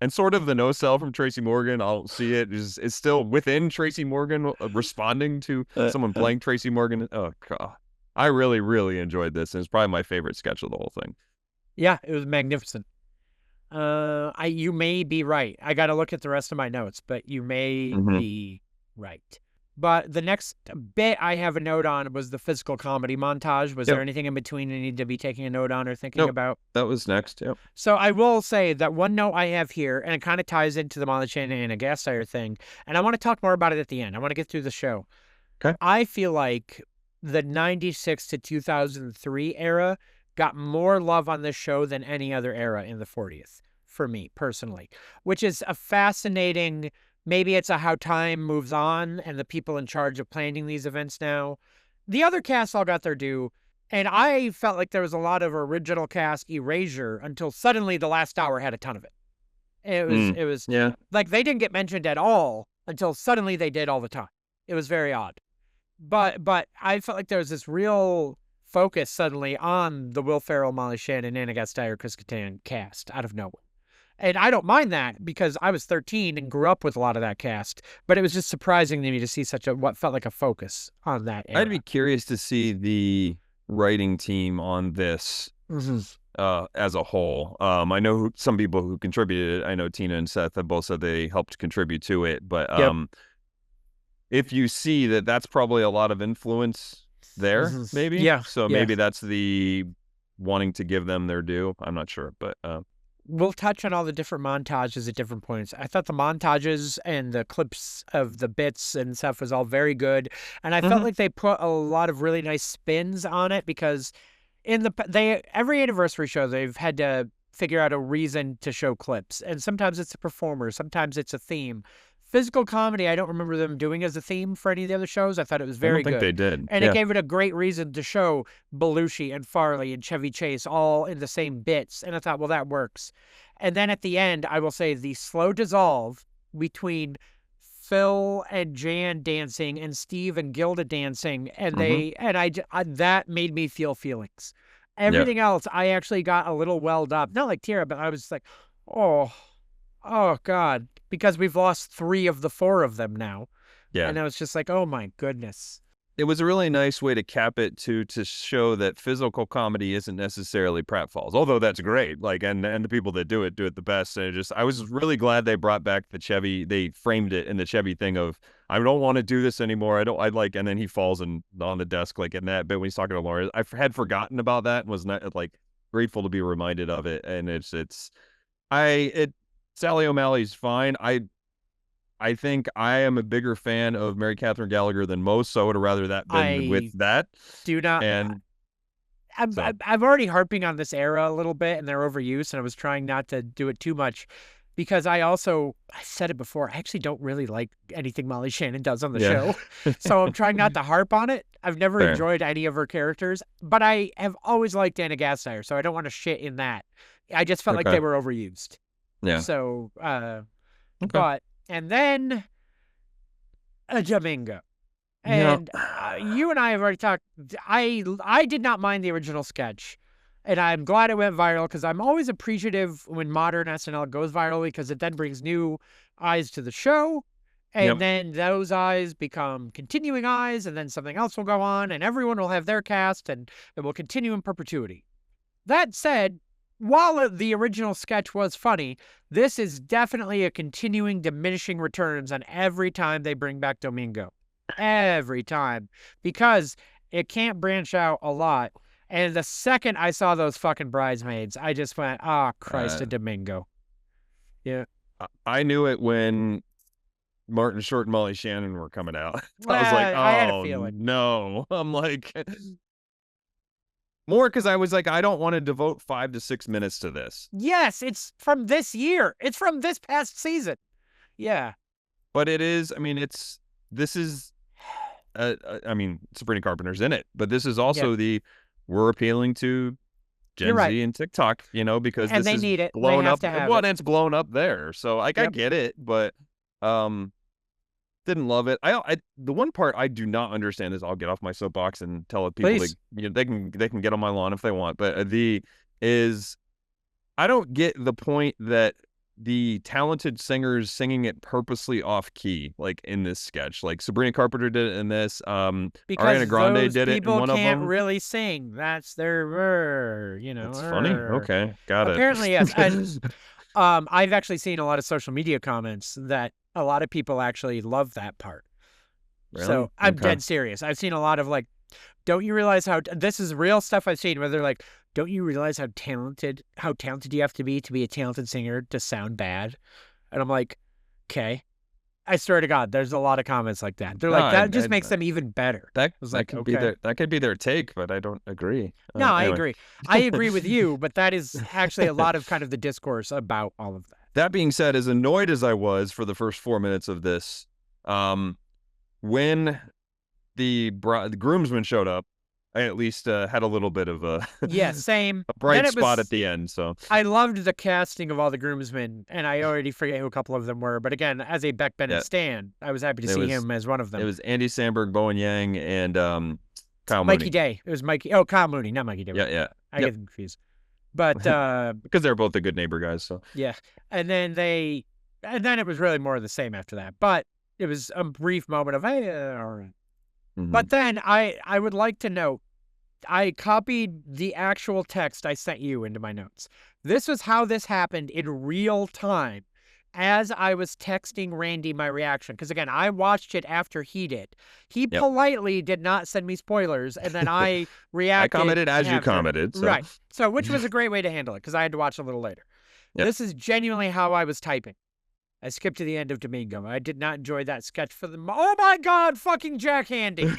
And sort of the no sell from Tracy Morgan, I'll see it is still within Tracy Morgan responding to someone playing Tracy Morgan. Oh God, I really really enjoyed this, and it's probably my favorite sketch of the whole thing. Yeah, it was magnificent. You may be right. I got to look at the rest of my notes, but you may be right. But the next bit I have a note on was the physical comedy montage. Was there anything in between you need to be taking a note on or thinking about? That was next. Yep. So I will say that one note I have here, and it kind of ties into the Molly Shannon and a gas tire thing, and I want to talk more about it at the end. I want to get through the show. Okay. I feel like the 96 to 2003 era got more love on this show than any other era in the 40th, for me personally, which is a fascinating, maybe it's a how time moves on and the people in charge of planning these events now. The other cast all got their due, and I felt like there was a lot of original cast erasure until suddenly the last hour had a ton of it. It was Yeah. like they didn't get mentioned at all until suddenly they did all the time. It was very odd. But I felt like there was this real focus suddenly on the Will Ferrell, Molly Shannon, Anna Gasteyer, Chris Kattan cast out of nowhere. And I don't mind that because I was 13 and grew up with a lot of that cast. But it was just surprising to me to see such a what felt like a focus on that era. I'd be curious to see the writing team on this as a whole. I know some people who contributed. I know Tina and Seth have both said they helped contribute to it. But if you see that that's probably a lot of influence there, maybe. Yeah. So maybe that's the wanting to give them their due. I'm not sure, but we'll touch on all the different montages at different points. I thought the montages and the clips of the bits and stuff was all very good. And I felt like they put a lot of really nice spins on it because every anniversary show, they've had to figure out a reason to show clips. And sometimes it's a performer, sometimes it's a theme. Physical comedy, I don't remember them doing as a theme for any of the other shows. I thought it was very good. I don't think they did. And it gave it a great reason to show Belushi and Farley and Chevy Chase all in the same bits. And I thought, well, that works. And then at the end, I will say the slow dissolve between Phil and Jan dancing and Steve and Gilda dancing. And that made me feel feelings. Everything else, I actually got a little welled up. Not like tear, but I was like, oh God. Because we've lost 3 of the 4 of them now. Yeah. And I was just like, oh my goodness. It was a really nice way to cap it to show that physical comedy isn't necessarily pratfalls, although that's great. Like, and the people that do it the best. And I was really glad they brought back the Chevy. They framed it in the Chevy thing of, I don't want to do this anymore. And then he falls on the desk, like in that bit when he's talking to Laura. I had forgotten about that and was not like grateful to be reminded of it. And Sally O'Malley's fine. I think I am a bigger fan of Mary Catherine Gallagher than most, so I would have rather that been with that. Do not. And I'm already harping on this era a little bit and their overuse, and I was trying not to do it too much because I said it before, I actually don't really like anything Molly Shannon does on the show. So I'm trying not to harp on it. I've never enjoyed any of her characters, but I have always liked Anna Gasteyer, so I don't want to shit in that. I just felt like they were overused. Yeah. So, but, and then a Domingo. And you and I have already talked. I did not mind the original sketch. And I'm glad it went viral because I'm always appreciative when modern SNL goes viral because it then brings new eyes to the show, and Yep. then those eyes become continuing eyes, and then something else will go on, and everyone will have their cast, and it will continue in perpetuity. That said, while the original sketch was funny, this is definitely a continuing diminishing returns on every time they bring back Domingo. Every time. Because it can't branch out a lot. And the second I saw those fucking bridesmaids, I just went, ah, oh, Christ, Uh, a Domingo. Yeah. I knew it when Martin Short and Molly Shannon were coming out. I was like, I had a oh feeling. no. I'm like, more because I was like, I don't want to devote 5 to 6 minutes to this. Yes, it's from this year. It's from this past season. Yeah. But it is, I mean, this is, I mean, Sabrina Carpenter's in it, but this is Yeah. also we're appealing to You're Gen right. Z and TikTok, because And this they is need it. They blown have up. to have Well, it. and it's blown up there. So like, I Yep. get it, but, didn't love it. The one part I do not understand is I'll get off my soapbox and tell people Please. they can get on my lawn if they want, but is I don't get the point that the talented singers singing it purposely off key, like in this sketch. Like Sabrina Carpenter did it in this. Ariana Because Grande those did it in people one of can't them. really sing. That's their, That's funny. Okay, got it. Apparently, yes. And I've actually seen a lot of social media comments that a lot of people actually love that part. Really? So I'm Okay. dead serious. I've seen a lot of like, don't you realize how this is real stuff I've seen where they're like, don't you realize how talented you have to be a talented singer to sound bad? And I'm like, okay. I swear to God, there's a lot of comments like that. They're No, like, that just makes them even better. I that was that like, could be okay. their take, but I don't agree. No, I Anyway. agree. I agree with you, but that is actually a lot of kind of the discourse about all of that. That being said, as annoyed as I was for the first 4 minutes of this, when the groomsmen showed up, I at least had a little bit of a Yeah, same. a Then bright it spot at was the end. So I loved the casting of all the groomsmen, and I already forget who a couple of them were. But again, as a Beck Bennett yeah, stan, I was happy to it see was him as one of it them. was Andy Samberg, Bowen Yang, and Kyle Mikey Mooney. Day. It was Mikey. Oh, Kyle Mooney, not Mikey Day. Yeah, yeah, I yep. get them confused. But Because they're both the Good Neighbor guys. So yeah, and then it was really more of the same after that. But it was a brief moment of hey, all right. But then I would like to note, I copied the actual text I sent you into my notes. This was how this happened in real time as I was texting Randy my reaction. Because again, I watched it after he did. He Yep. politely did not send me spoilers, and then I reacted. I commented as you after. commented. So. Right. So, which was a great way to handle it because I had to watch a little later. Yep. This is genuinely how I was typing. I skipped to the end of Domingo. I did not enjoy that sketch for the. Oh my God, fucking Jack Handy.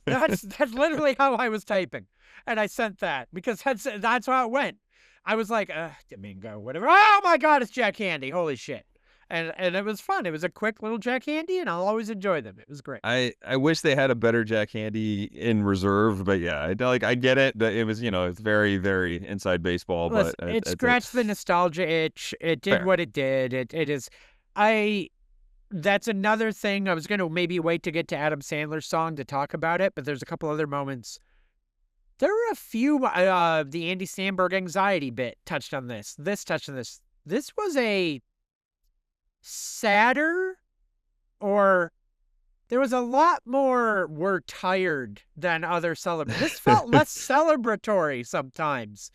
That's literally how I was typing, and I sent that because that's how it went. I was like, Domingo, whatever. Oh my God, it's Jack Handy. Holy shit. And it was fun. It was a quick little Jack Handy, and I'll always enjoy them. It was great. I wish they had a better Jack Handy in reserve, but yeah, I get it. It was it's very very inside baseball, Listen, but it scratched the nostalgia itch. It did fair. what it did. It is. That's another thing. I was going to maybe wait to get to Adam Sandler's song to talk about it, but there's a couple other moments. There were a few. The Andy Samberg anxiety bit touched on this. This touched on this. This was a sadder, or there was a lot more "we're tired" than other celebrations. This felt less celebratory sometimes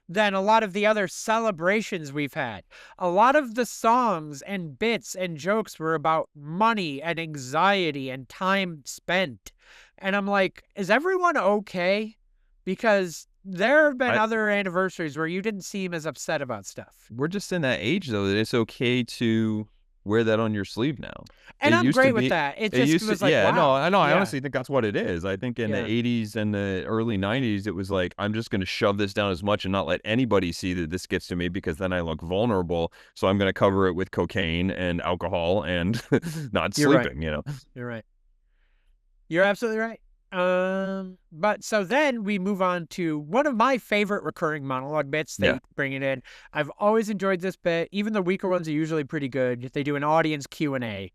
than a lot of the other celebrations we've had. A lot of the songs and bits and jokes were about money and anxiety and time spent. And I'm like, is everyone okay? Because there have been other anniversaries where you didn't seem as upset about stuff. We're just in that age, though, that it's okay to wear that on your sleeve now. And I'm great with that. It just was like, yeah, wow. no, I know. I Yeah. honestly think that's what it is. I think in the 80s and the early 90s, it was like, I'm just going to shove this down as much and not let anybody see that this gets to me because then I look vulnerable. So I'm going to cover it with cocaine and alcohol and not sleeping, You're right. You're absolutely right. But so then we move on to one of my favorite recurring monologue bits. They bring it in. I've always enjoyed this bit. Even the weaker ones are usually pretty good. They do an audience Q&A.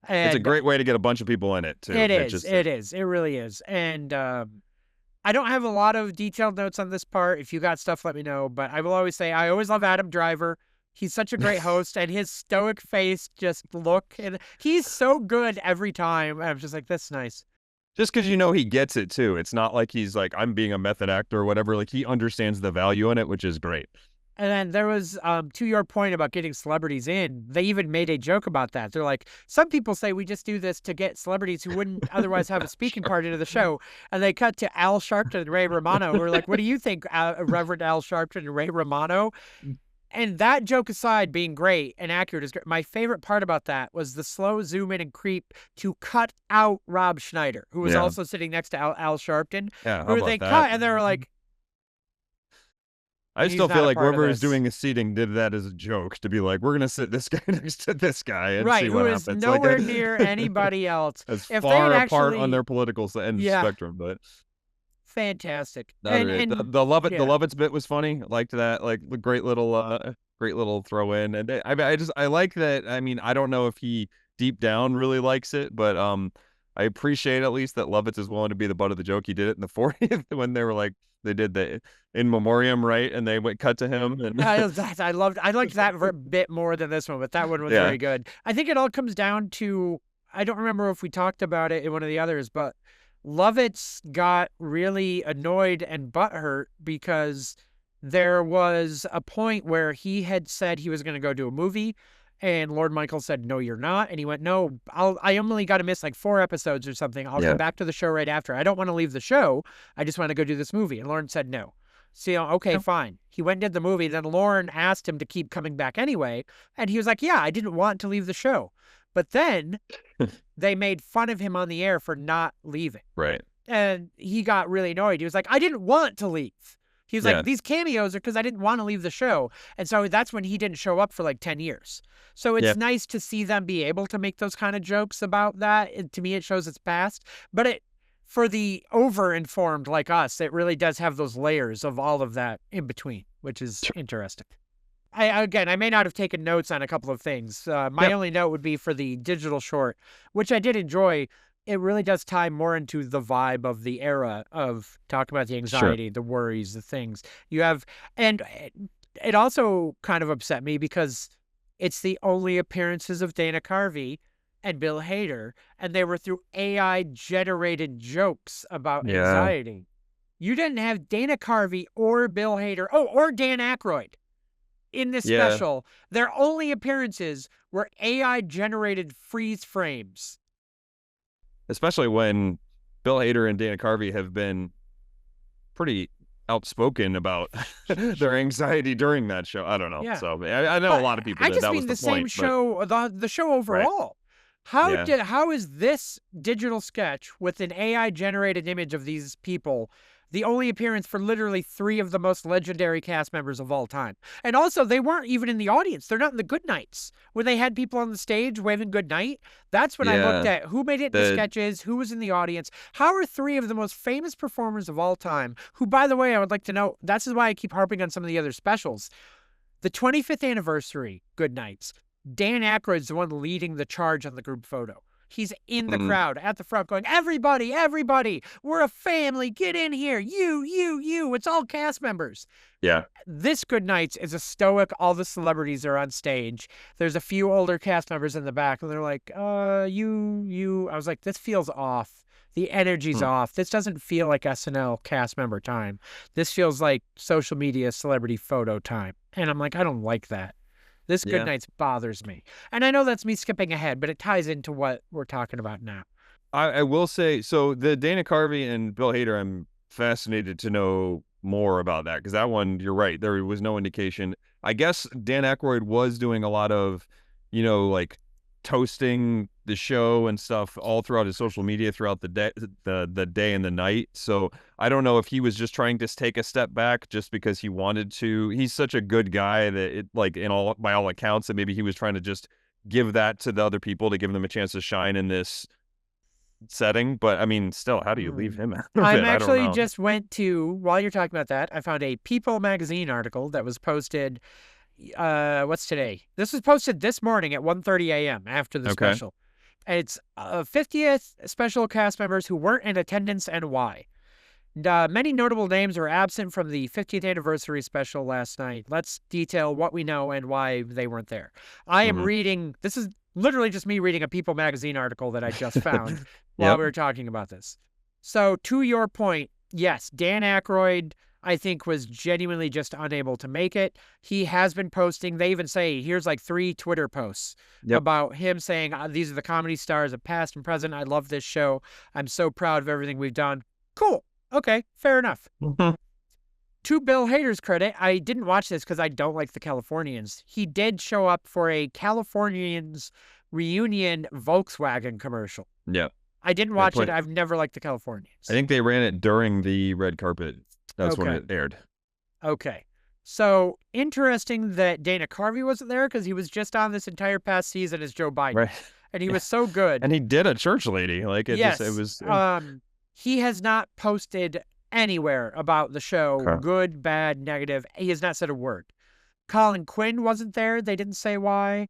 And it's a great way to get a bunch of people in it, too. It is. It really is. And I don't have a lot of detailed notes on this part. If you got stuff, let me know. But I will always say I always love Adam Driver. He's such a great host, and his stoic face just look, and he's so good every time. I'm just like, that's nice. Just because you know he gets it too. It's not like he's like, I'm being a method actor or whatever. Like he understands the value in it, which is great. And then there was, to your point about getting celebrities in, they even made a joke about that. They're like, some people say we just do this to get celebrities who wouldn't otherwise have a speaking Sure. part into the show. And they cut to Al Sharpton and Ray Romano, who are like, what do you think, Reverend Al Sharpton and Ray Romano? And that joke aside, being great and accurate is great. My favorite part about that was the slow zoom in and creep to cut out Rob Schneider, who was Yeah. also sitting next to Al Sharpton, Yeah. How who about they that? cut, and they were like, I he's still not feel a like part of whoever is this. doing the seating did that as a joke to be like, we're gonna sit this guy next to this guy and Right, see who what is happens. Like nowhere near anybody else. as If they had far apart on actually, their political end yeah, spectrum, but fantastic. no, they're great. And The yeah, Lovitz bit was funny. I liked that. Like the great little throw in. And I like that. I mean, I don't know if he deep down really likes it, but I appreciate at least that Lovitz is willing to be the butt of the joke. He did it in the 40th when they were like they did the in memoriam, right? And they went cut to him and I liked that bit more than this one, but that one was yeah, very good. I think it all comes down to, I don't remember if we talked about it in one of the others, but Lovitz got really annoyed and butthurt because there was a point where he had said he was going to go do a movie, and Lord Michael said, "No, you're not." And he went, "No, I only got to miss like 4 episodes or something. I'll come yeah, back to the show right after. I don't want to leave the show. I just want to go do this movie." And Lauren said, "No." So, okay, fine. He went and did the movie. Then Lauren asked him to keep coming back anyway. And he was like, "Yeah, I didn't want to leave the show." But then they made fun of him on the air for not leaving. right, And he got really annoyed. He was like, I didn't want to leave. He was yeah, like, these cameos are because I didn't want to leave the show. And so that's when he didn't show up for like 10 years. So yeah, it's nice to see them be able to make those kind of jokes about that. To me, it shows it's past. But for the over-informed like us, it really does have those layers of all of that in between, which is interesting. I may not have taken notes on a couple of things. My yep, only note would be for the digital short, which I did enjoy. It really does tie more into the vibe of the era of talking about the sure, anxiety, the worries, the things you have. And it also kind of upset me because it's the only appearances of Dana Carvey and Bill Hader, and they were through AI generated jokes about yeah, anxiety. You didn't have Dana Carvey or Bill Hader, or Dan Aykroyd in this yeah. special. Their only appearances were AI generated freeze frames. Especially when Bill Hader and Dana Carvey have been pretty outspoken about their anxiety during that show. I don't know. Yeah. So I know a But lot of people I did. just That was mean the the same point. But show, the show right, overall. yeah, How is this digital sketch with an AI generated image of these people the only appearance for literally 3 of the most legendary cast members of all time? And also, they weren't even in the audience. They're not in the good nights when they had people on the stage waving good night. That's when I looked yeah. at who made it in the The sketches, who was in the audience. How are 3 of the most famous performers of all time, who, by the way, I would like to know, that's why I keep harping on some of the other specials. The 25th anniversary good nights, Dan Aykroyd's the one leading the charge on the group photo. He's in the mm, crowd at the front going, everybody, everybody, we're a family. Get in here. You. It's all cast members. yeah, This Good Nights is a stoic, all the celebrities are on stage. There's a few older cast members in the back, and they're like, you. I was like, this feels off. The energy's mm, off. This doesn't feel like SNL cast member time. This feels like social media celebrity photo time. And I'm like, I don't like that. This Good yeah. Nights bothers me. And I know that's me skipping ahead, but it ties into what we're talking about now. I will say so. The Dana Carvey and Bill Hader, I'm fascinated to know more about that because that one, you're right. There was no indication. I guess Dan Aykroyd was doing a lot of, like toasting the show and stuff all throughout his social media throughout the day and the night. So I don't know if he was just trying to take a step back just because he wanted to. He's such a good guy that it like in all by all accounts that maybe he was trying to just give that to the other people to give them a chance to shine in this setting. But I mean, still, how do you leave Hmm. him out of I'm it? I don't actually know. just went to, while you're talking about that, I found a People magazine article that was posted, what's today? This was posted this morning at 1:30 a.m. after the Okay. special. It's 50th special cast members who weren't in attendance and why. Many notable names were absent from the 50th anniversary special last night. Let's detail what we know and why they weren't there. I am Mhm. reading, this is literally just me reading a People magazine article that I just found while Yep. we were talking about this. So, to your point, yes, Dan Aykroyd, I think, was genuinely just unable to make it. He has been posting, they even say, here's like 3 Twitter posts Yep. about him saying, these are the comedy stars of past and present. I love this show. I'm so proud of everything we've done. Cool. Okay, fair enough. Mhm. To Bill Hader's credit, I didn't watch this because I don't like the Californians. He did show up for a Californians reunion Volkswagen commercial. Yeah. I didn't They watch it. put. I've never liked the I Californians. think they ran it during the red carpet. That's when Okay. it aired. Okay. So interesting that Dana Carvey wasn't there because he was just on this entire past season as Joe Biden. Right. And he was so good. And he did a church lady. Like it just, it Yes. was. He has not posted anywhere about the show, Okay. good, bad, negative. He has not said a word. Colin Quinn wasn't there. They didn't say why.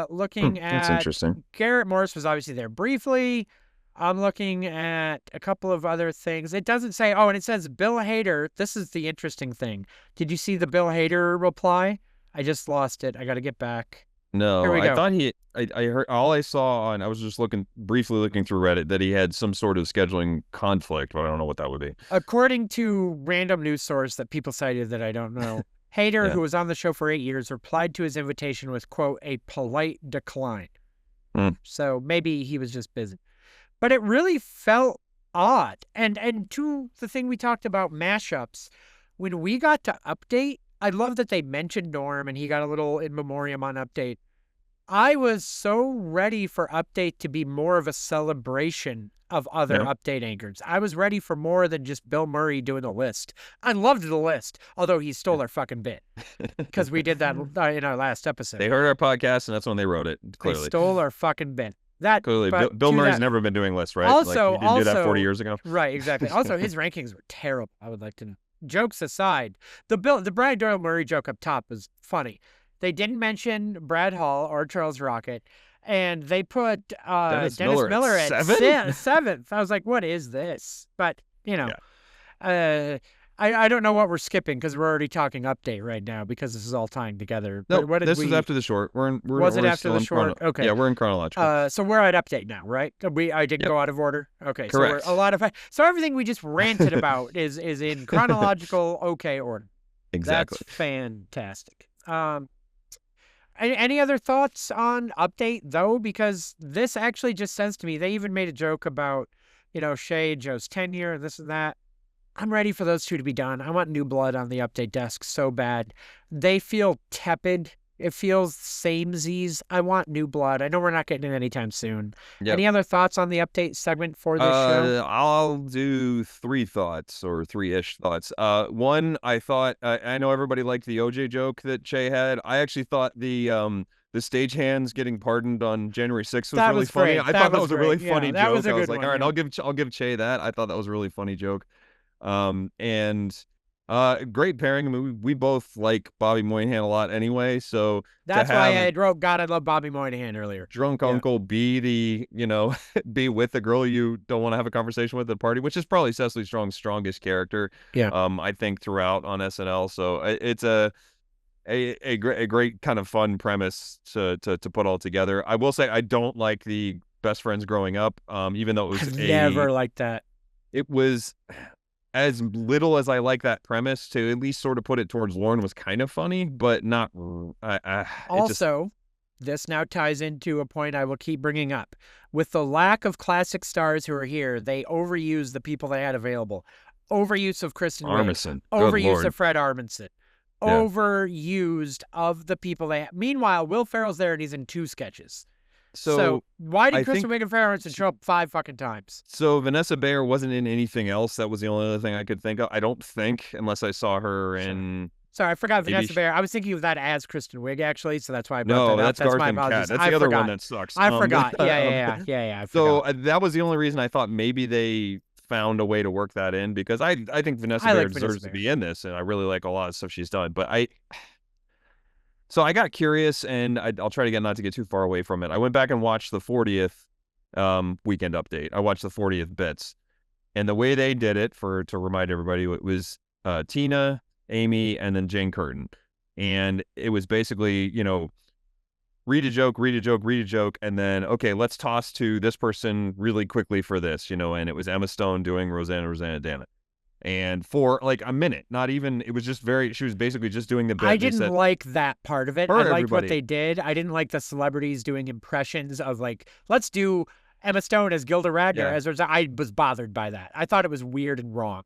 Looking That's at interesting. Garrett Morris was obviously there briefly. I'm looking at a couple of other things. It doesn't say, oh, and it says Bill Hader. This is the interesting thing. Did you see the Bill Hader reply? I just lost it. I got to get back. Here No, we I go. thought I heard all I saw on, I was just briefly looking through Reddit that he had some sort of scheduling conflict, but I don't know what that would be. According to random news source that people cited that I don't know, Hader, Yeah. who was on the show for 8 years, replied to his invitation with, quote, a polite decline. Mm. So maybe he was just busy. But it really felt odd. And to the thing we talked about, mashups, when we got to Update, I love that they mentioned Norm and he got a little in memoriam on Update. I was so ready for Update to be more of a celebration of other Yeah. Update anchors. I was ready for more than just Bill Murray doing the list. I loved the list, although he stole our fucking bit because we did that in our last episode. They heard our podcast, and that's when they wrote it. They Clearly, stole our fucking bit. That clearly, but Bill to Murray's that, never been doing lists, right? Like also, he didn't do that 40 years ago. right, exactly. Also, his rankings were terrible. I would like to know. Jokes aside, the Brian Doyle Murray joke up top was funny. They didn't mention Brad Hall or Charles Rocket, and they put Dennis Dennis Miller Miller at at 7? seventh. I was like, what is this? But Yeah. I don't know what we're skipping because we're already talking Update right now because this is all tying together. No, But what did this we? was after the short. We're Was it we're after still the in short? Okay. Yeah, we're in chronological. So we're at Update now, right? I didn't Yep. go out of order. Okay, Correct. so we're a lot of so everything we just ranted about is in chronological okay order. Exactly. That's fantastic. Any other thoughts on Update though? Because this actually just says to me, they even made a joke about, Shay, Joe's tenure, and this and that. I'm ready for those two to be done. I want new blood on the Update desk so bad. They feel tepid. It feels samesies. I want new blood. I know we're not getting it anytime soon. Yep. Any other thoughts on the Update segment for this show? I'll do 3 thoughts or 3-ish thoughts. One, I thought I know everybody liked the OJ joke that Che had. I actually thought the stagehands getting pardoned on January 6th was That really was funny. great. I That thought that was was a really great. funny Yeah, that joke. was a I was good like, one, all right, yeah. I'll give Che that. I thought that was a really funny joke. And great pairing. I mean, we both like Bobby Moynihan a lot anyway, so That's to why have I wrote God, I love Bobby Moynihan earlier. drunk Yeah. uncle be the, be with the girl you don't want to have a conversation with at the party, which is probably Cecily Strong's strongest character. Yeah. I think throughout on SNL. So it's a great kind of fun premise to put all together. I will say I don't like the best friends growing up. Even though it was I've never liked that. it was as little as I like that premise, to at least sort of put it towards Lauren was kind of funny, but not. Also, this now ties into a point I will keep bringing up. With the lack of classic stars who are here, they overuse the people they had available. Overuse of Kristen Wiig. Armisen. Good Overuse Lord. of Fred Armisen. Yeah. Overused of the people they have. Meanwhile, Will Ferrell's there and he's in 2 sketches. So why did I Kristen Wiig and Fred Armisen show up 5 fucking times? So Vanessa Bayer wasn't in anything else. That was the only other thing I could think of. I don't think, unless I saw her in. Sorry, I forgot Maybe Vanessa Bayer. I was thinking of that as Kristen Wiig, actually, so that's why I brought No, that up. that's That's Garth my and Kat. apologies. That's I the other forgot. one that sucks. I forgot. Yeah, I So forgot. that was the only reason I thought maybe they found a way to work that in, because I think Vanessa I Bayer like Vanessa deserves to Bayer. be in this, and I really like a lot of stuff she's done. But so I got curious, and I'll try to get not to get too far away from it. I went back and watched the 40th weekend update. I watched the 40th bits. And the way they did it, to remind everybody, it was Tina, Amy, and then Jane Curtin. And it was basically, read a joke, read a joke, read a joke, and then, okay, let's toss to this person really quickly for this, and it was Emma Stone doing Rosanna, damn it. And for like a minute, not even, it was just she was basically just doing the bit. I didn't like that part of it. I liked what they did. I didn't like the celebrities doing impressions of like, let's do Emma Stone as Gilda Radner. I was bothered by that. I thought it was weird and wrong.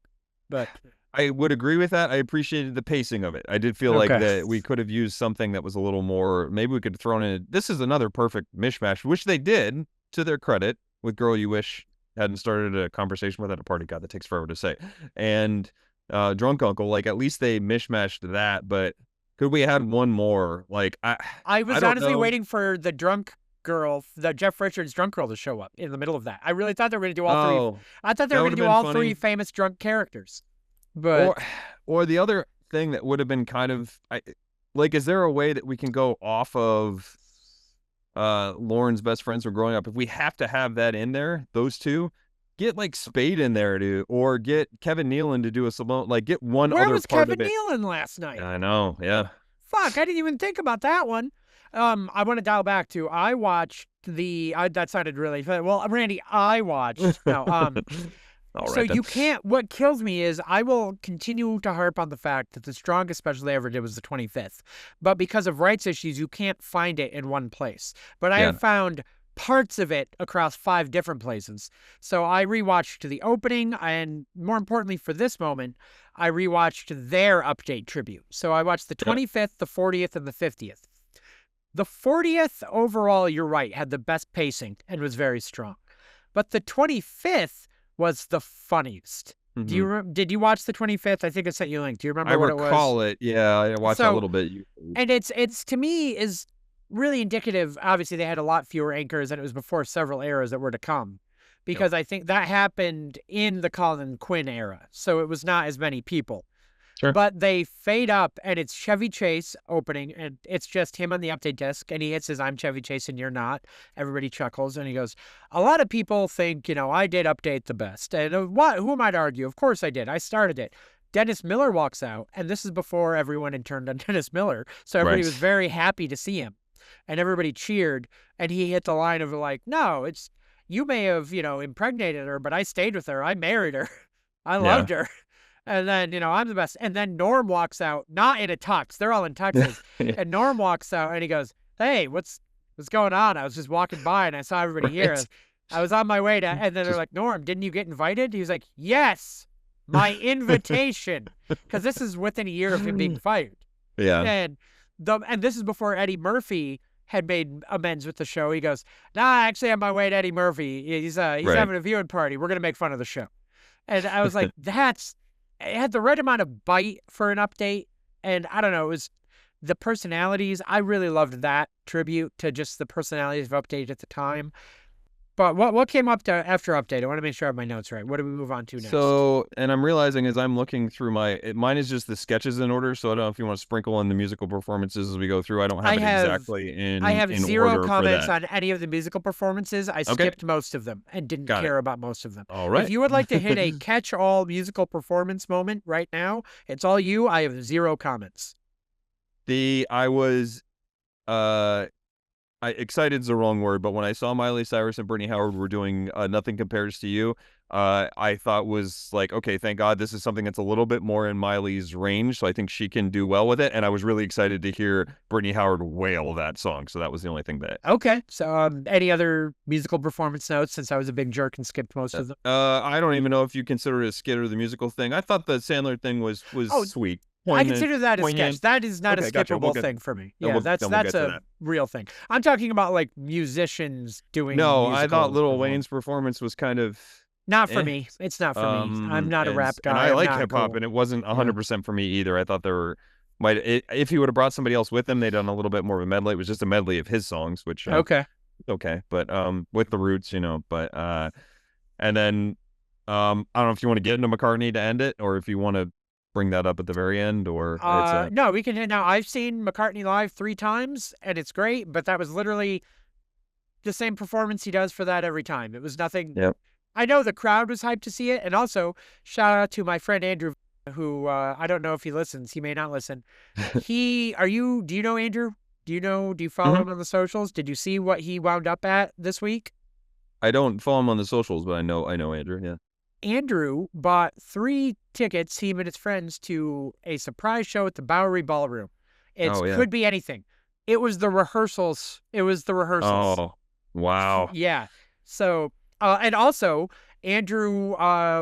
But I would agree with that. I appreciated the pacing of it. I did feel like that we could have used something that was a little more, maybe we could have thrown in, this is another perfect mishmash, which they did, to their credit, with Girl You Wish Hadn't Started a Conversation With at a Party. God, that takes forever to say. And Drunk Uncle, like, at least they mishmashed that, but could we have had one more? Like, I was honestly waiting for the drunk girl, the Jeff Richards drunk girl, to show up in the middle of that. I really thought they were going to do all three. I thought they were going to do all three famous drunk characters. But or the other thing that would have been kind of like, is there a way that we can go off of Lauren's best friends from growing up? If we have to have that in there, those two, get like Spade in there or get Kevin Nealon to do a Salone, like get one Where other was part Kevin of it. Nealon last night? I know, yeah. Fuck, I didn't even think about that one. I want to dial back to, I watched that sounded really fun. Well, Randy, I watched, no, so you can't, what kills me is I will continue to harp on the fact that the strongest special they ever did was the 25th. But because of rights issues, you can't find it in one place. But I have found parts of it across 5 different places. So I rewatched the opening, and more importantly for this moment, I rewatched their update tribute. So I watched the 25th, the 40th, and the 50th. The 40th overall, you're right, had the best pacing and was very strong. But the 25th was the funniest. Mm-hmm. Did you watch the 25th? I think I sent you a link. Do you remember what it was? I recall it. Yeah, I watched that a little bit. And it's to me is really indicative. Obviously, they had a lot fewer anchors, and it was before several eras that were to come. Because I think that happened in the Colin Quinn era. So it was not as many people. Sure. But they fade up, and it's Chevy Chase opening, and it's just him on the update desk, and he hits his "I'm Chevy Chase and you're not." Everybody chuckles, and he goes, "A lot of people think, I did update the best." And who am I to argue? Of course I did. I started it. Dennis Miller walks out, and this is before everyone had turned on Dennis Miller, so everybody was very happy to see him, and everybody cheered, and he hit the line of like, "No, it's, you may have, impregnated her, but I stayed with her. I married her. I loved her." And then, I'm the best. And then Norm walks out, not in a tux. They're all in tuxes. And Norm walks out, and he goes, "Hey, what's going on? I was just walking by, and I saw everybody here. I was on my way to," and then they're like, "Norm, didn't you get invited?" He was like, "Yes, my invitation." Because this is within a year of him being fired. Yeah. And this is before Eddie Murphy had made amends with the show. He goes, "Nah, actually, on my way to Eddie Murphy. He's having a viewing party. We're going to make fun of the show." And I was like, it had the right amount of bite for an update. And I don't know, it was the personalities. I really loved that tribute to just the personalities of update at the time. But what came up after update? I want to make sure I have my notes right. What do we move on to next? So, and I'm realizing as I'm looking through mine is just the sketches in order. So I don't know if you want to sprinkle in the musical performances as we go through. I don't have it exactly in I have in 0 order comments on any of the musical performances. I skipped most of them and didn't care about most of them. All right. If you would like to hit a catch-all musical performance moment right now, it's all you. I have 0 comments. Excited's the wrong word, but when I saw Miley Cyrus and Brittany Howard were doing Nothing Compares to You, I thought was like, okay, thank God this is something that's a little bit more in Miley's range, so I think she can do well with it, and I was really excited to hear Brittany Howard wail that song, so that was the only thing that... Okay, so any other musical performance notes, since I was a big jerk and skipped most of them? I don't even know if you consider it a skit or the musical thing. I thought the Sandler thing was sweet. I consider that a sketch. That is not a skippable thing for me. Yeah, that's a real thing. I'm talking about like musicians doing. No, I thought Lil Wayne's performance was kind of not for me. It's not for me. I'm not a rap guy. And I like hip hop, and it wasn't 100% for me either. I thought if he would have brought somebody else with him, they'd done a little bit more of a medley. It was just a medley of his songs, which okay, but with the Roots, But and then I don't know if you want to get into McCartney to end it, or if you want to bring that up at the very end, or no, we can. Now I've seen McCartney live 3 times, and it's great, but that was literally the same performance he does for that every time. It was nothing I know the crowd was hyped to see it, and also shout out to my friend Andrew, who I don't know if he listens. He may not listen. Do you know Andrew? Do you follow Hmm. him on the socials? Did you see what he wound up at this week? I don't follow him on the socials, but I know Andrew. Yeah. Andrew bought 3 tickets, him and his friends, to a surprise show at the Bowery Ballroom. It Oh yeah. could be anything. It was the rehearsals. It was the rehearsals. Oh wow. Yeah. So, and also, Andrew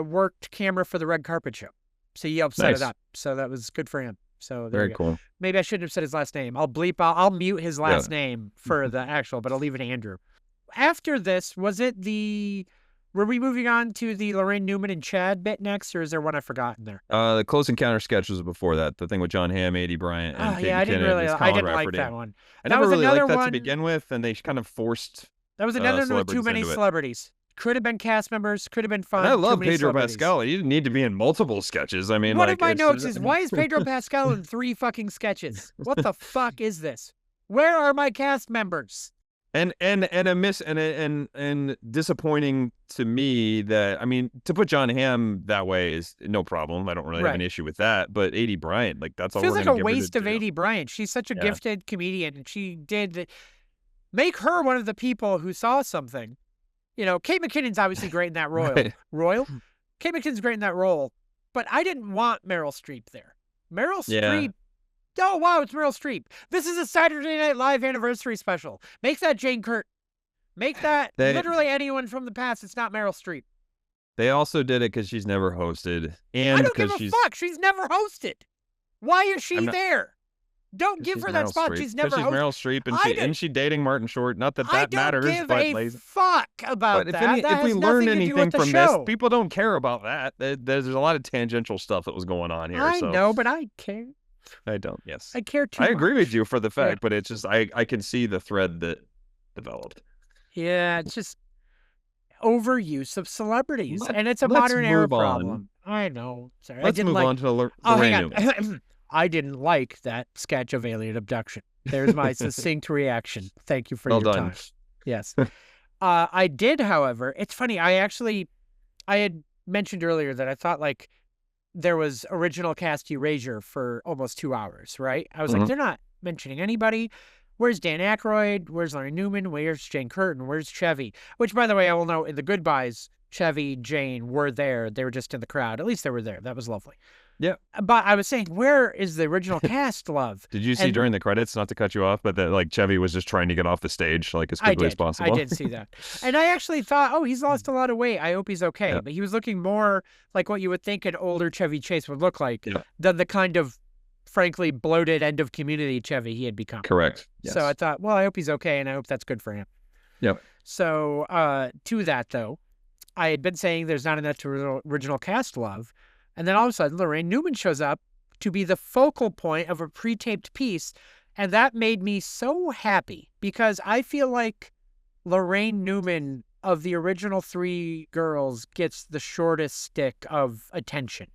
worked camera for the red carpet show. So he helped set it Nice. up. So that was good for him. So there Very you go. cool. Maybe I shouldn't have said his last name. I'll mute his Yeah. last name for the actual, but I'll leave it Andrew. After this, were we moving on to the Lorraine Newman and Chad bit next, or is there one I've forgotten there? The Close Encounter sketch was before that. The thing with John Hamm, A.D. Bryant, and Oh Kate yeah, McKinnon is I Colin didn't like that Rafferty. one. I That never was really another liked that to one. begin with, and they kind of forced That was another one with too celebrities many into it. celebrities. Could have been cast members. Could have been fun. And I too love many Pedro celebrities. Pascal. He didn't need to be in multiple sketches. I mean, One like of my it's notes is, why is Pedro Pascal in 3 fucking sketches? What the fuck is this? Where are my cast members? and a miss and disappointing to me that, I mean, to put John Hamm that way is no problem. I don't really have an Right. issue with that. But A.D. Bryant, like that's all Feels we're like gonna a give her to waste of do. A.D. Bryant. She's such a Yeah. gifted comedian, and she did make her one of the people who saw something. Kate McKinnon's obviously great in that role. Right. Kate McKinnon's great in that role, but I didn't want Meryl Streep there. Meryl Yeah. Streep. Oh wow, it's Meryl Streep. This is a Saturday Night Live anniversary special. Make that Jane Curtin. Make that They literally anyone from the past. It's not Meryl Streep. they also did it because she's never hosted, I and don't give because a fuck. She's never hosted. Why is she I'm not- there? Don't give she's her that Meryl spot. Streep. She's 'Cause never she's hosted. Meryl Streep, and I she dating Martin Short. Not that I that don't matters, give but a fuck about but that. That if we has learn nothing to do anything with the from this, show. people don't care about that. There's a lot of tangential stuff that was going on here. I So know, but I care. I don't. Yes, I care too I agree much. with you for the fact, Yeah. but it's just I can see the thread that developed. Yeah, it's just overuse of celebrities, and it's a Let's modern era move on. problem. I know. Sorry, I Let's didn't move like. on to Oh, Lorraine hang Newman. on. I didn't like that sketch of alien abduction. There's my succinct reaction. Thank you for Well your done. time. Yes. I did, however. It's funny. I had mentioned earlier that I thought like there was original cast erasure for almost 2 hours, right? I was like, Mhm. they're not mentioning anybody. Where's Dan Aykroyd? Where's Larry Newman? Where's Jane Curtin? Where's Chevy? Which, by the way, I will note in the Goodbyes, Chevy, Jane were there. They were just in the crowd. At least they were there. That was lovely. Yeah. But I was saying, where is the original cast, love? Did you see And- during the credits, not to cut you off, but that like Chevy was just trying to get off the stage like as quickly as possible? I did see that. And I actually thought, oh, he's lost a lot of weight. I hope he's okay. Yeah. But he was looking more like what you would think an older Chevy Chase would look like Yeah. than the kind of, frankly, bloated end of Community Chevy he had become. Correct. Yes. So I thought, well, I hope he's okay, and I hope that's good for him. Yep. So to that, though, I had been saying there's not enough to original cast love. And then all of a sudden, Lorraine Newman shows up to be the focal point of a pre-taped piece. And that made me so happy because I feel like Lorraine Newman of the original 3 girls gets the shortest stick of attention,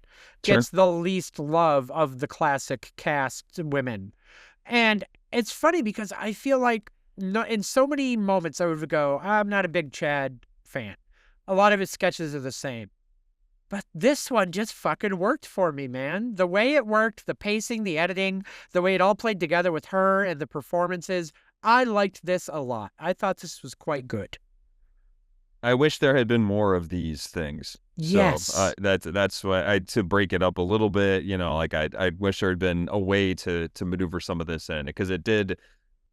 Sure. gets the least love of the classic cast women. And it's funny because I feel like in so many moments I would go, I'm not a big Chad fan. A lot of his sketches are the same. But this one just fucking worked for me, man. The way it worked, the pacing, the editing, the way it all played together with her and the performances, I liked this a lot. I thought this was quite good. I wish there had been more of these things. Yes. So, that's why to break it up a little bit, like I wish there had been a way to maneuver some of this in, because it did,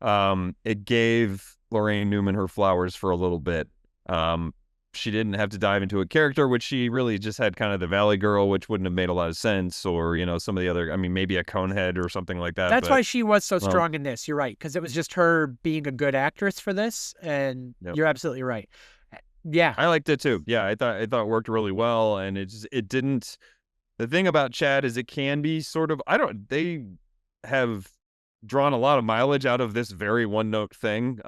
it gave Lorraine Newman her flowers for a little bit. She didn't have to dive into a character, which she really just had kind of the Valley Girl, which wouldn't have made a lot of sense, or, some of the other, I mean, maybe a Conehead or something like that. That's but, why she was so strong in this. You're right. Because it was just her being a good actress for this. And Yep. you're absolutely right. Yeah. I liked it too. Yeah, I thought it worked really well, and it didn't. The thing about Chad is it can be sort of, they have drawn a lot of mileage out of this very one note thing.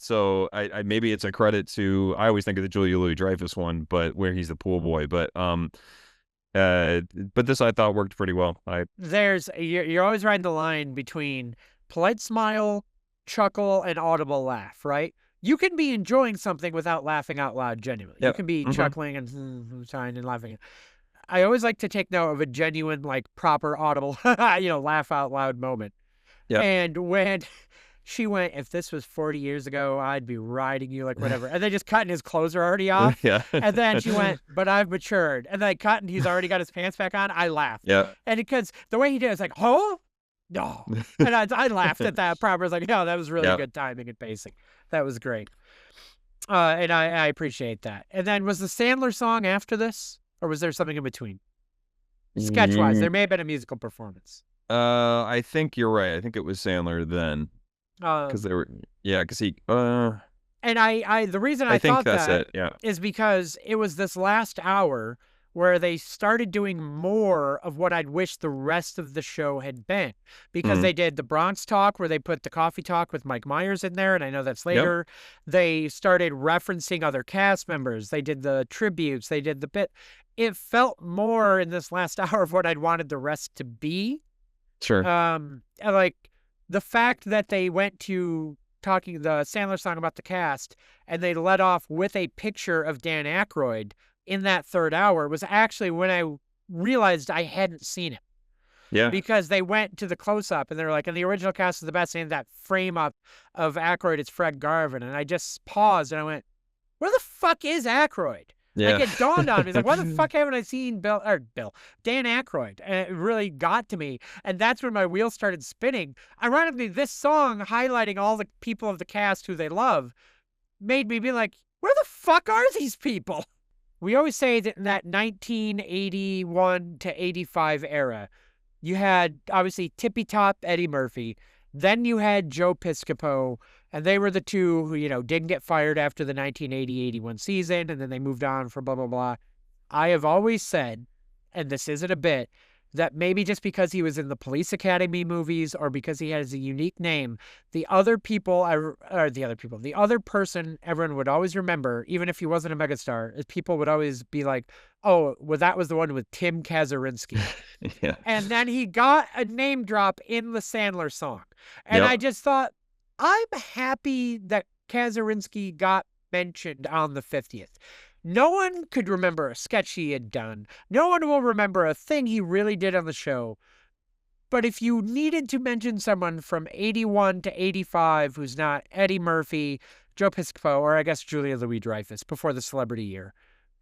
So I maybe it's a credit to, I always think of the Julia Louis-Dreyfus one, but where he's the pool boy. But this I thought worked pretty well. You're always riding the line between polite smile, chuckle, and audible laugh, right? you can be enjoying something without laughing out loud genuinely. You Yep. can be Mm-hmm. chuckling and sighing and laughing. I always like to take note of a genuine, like, proper audible, laugh out loud moment. Yep. And when she went, if this was 40 years ago, I'd be riding you like whatever. And they just cut and his clothes are already off. Yeah. And then she went, but I've matured. And they cut and he's already got his pants back on. I laughed. Yeah. And because the way he did it was like, oh, no. And I laughed at that proper. I was like, no, that was really Yeah. good timing and pacing. That was great. And I appreciate that. And then was the Sandler song after this? Or was there something in between? Sketch wise, there may have been a musical performance. I think you're right. I think it was Sandler then, because they were, yeah, because he, and the reason I I think thought that's that it. Yeah. is because it was this last hour where they started doing more of what I'd wish the rest of the show had been. Because Mhm. they did the Bronx Talk where they put the coffee talk with Mike Myers in there, and I know that's Yep. later. They started referencing other cast members. They did the tributes. They did the bit. It felt more in this last hour of what I'd wanted the rest to be. Sure. And like the fact that they went to talking the Sandler song about the cast and they led off with a picture of Dan Aykroyd in that third hour was actually when I realized I hadn't seen it. Yeah. Because they went to the close-up and they're like, and the original cast is the best, and that frame up of Aykroyd, it's Fred Garvin. And I just paused and I went, where the fuck is Aykroyd? Yeah. Like, it dawned on me. It's like, why the fuck haven't I seen Dan Aykroyd? And it really got to me. And that's when my wheels started spinning. Ironically, this song highlighting all the people of the cast who they love made me be like, where the fuck are these people? We always say that in that 1981 to 85 era, you had obviously Tippy Top Eddie Murphy. Then you had Joe Piscopo, and they were the two who, didn't get fired after the 1980-81 season, and then they moved on for blah, blah, blah. I have always said, and this isn't a bit, that maybe just because he was in the Police Academy movies or because he has a unique name, the other person everyone would always remember, even if he wasn't a megastar, is people would always be like, oh, well, that was the one with Tim Kazurinsky. Yeah. And then he got a name drop in the Sandler song. And Yep. I just thought, I'm happy that Kazurinsky got mentioned on the 50th. No one could remember a sketch he had done. No one will remember a thing he really did on the show. But if you needed to mention someone from 81 to 85 who's not Eddie Murphy, Joe Piscopo, or I guess Julia Louis-Dreyfus before the celebrity year,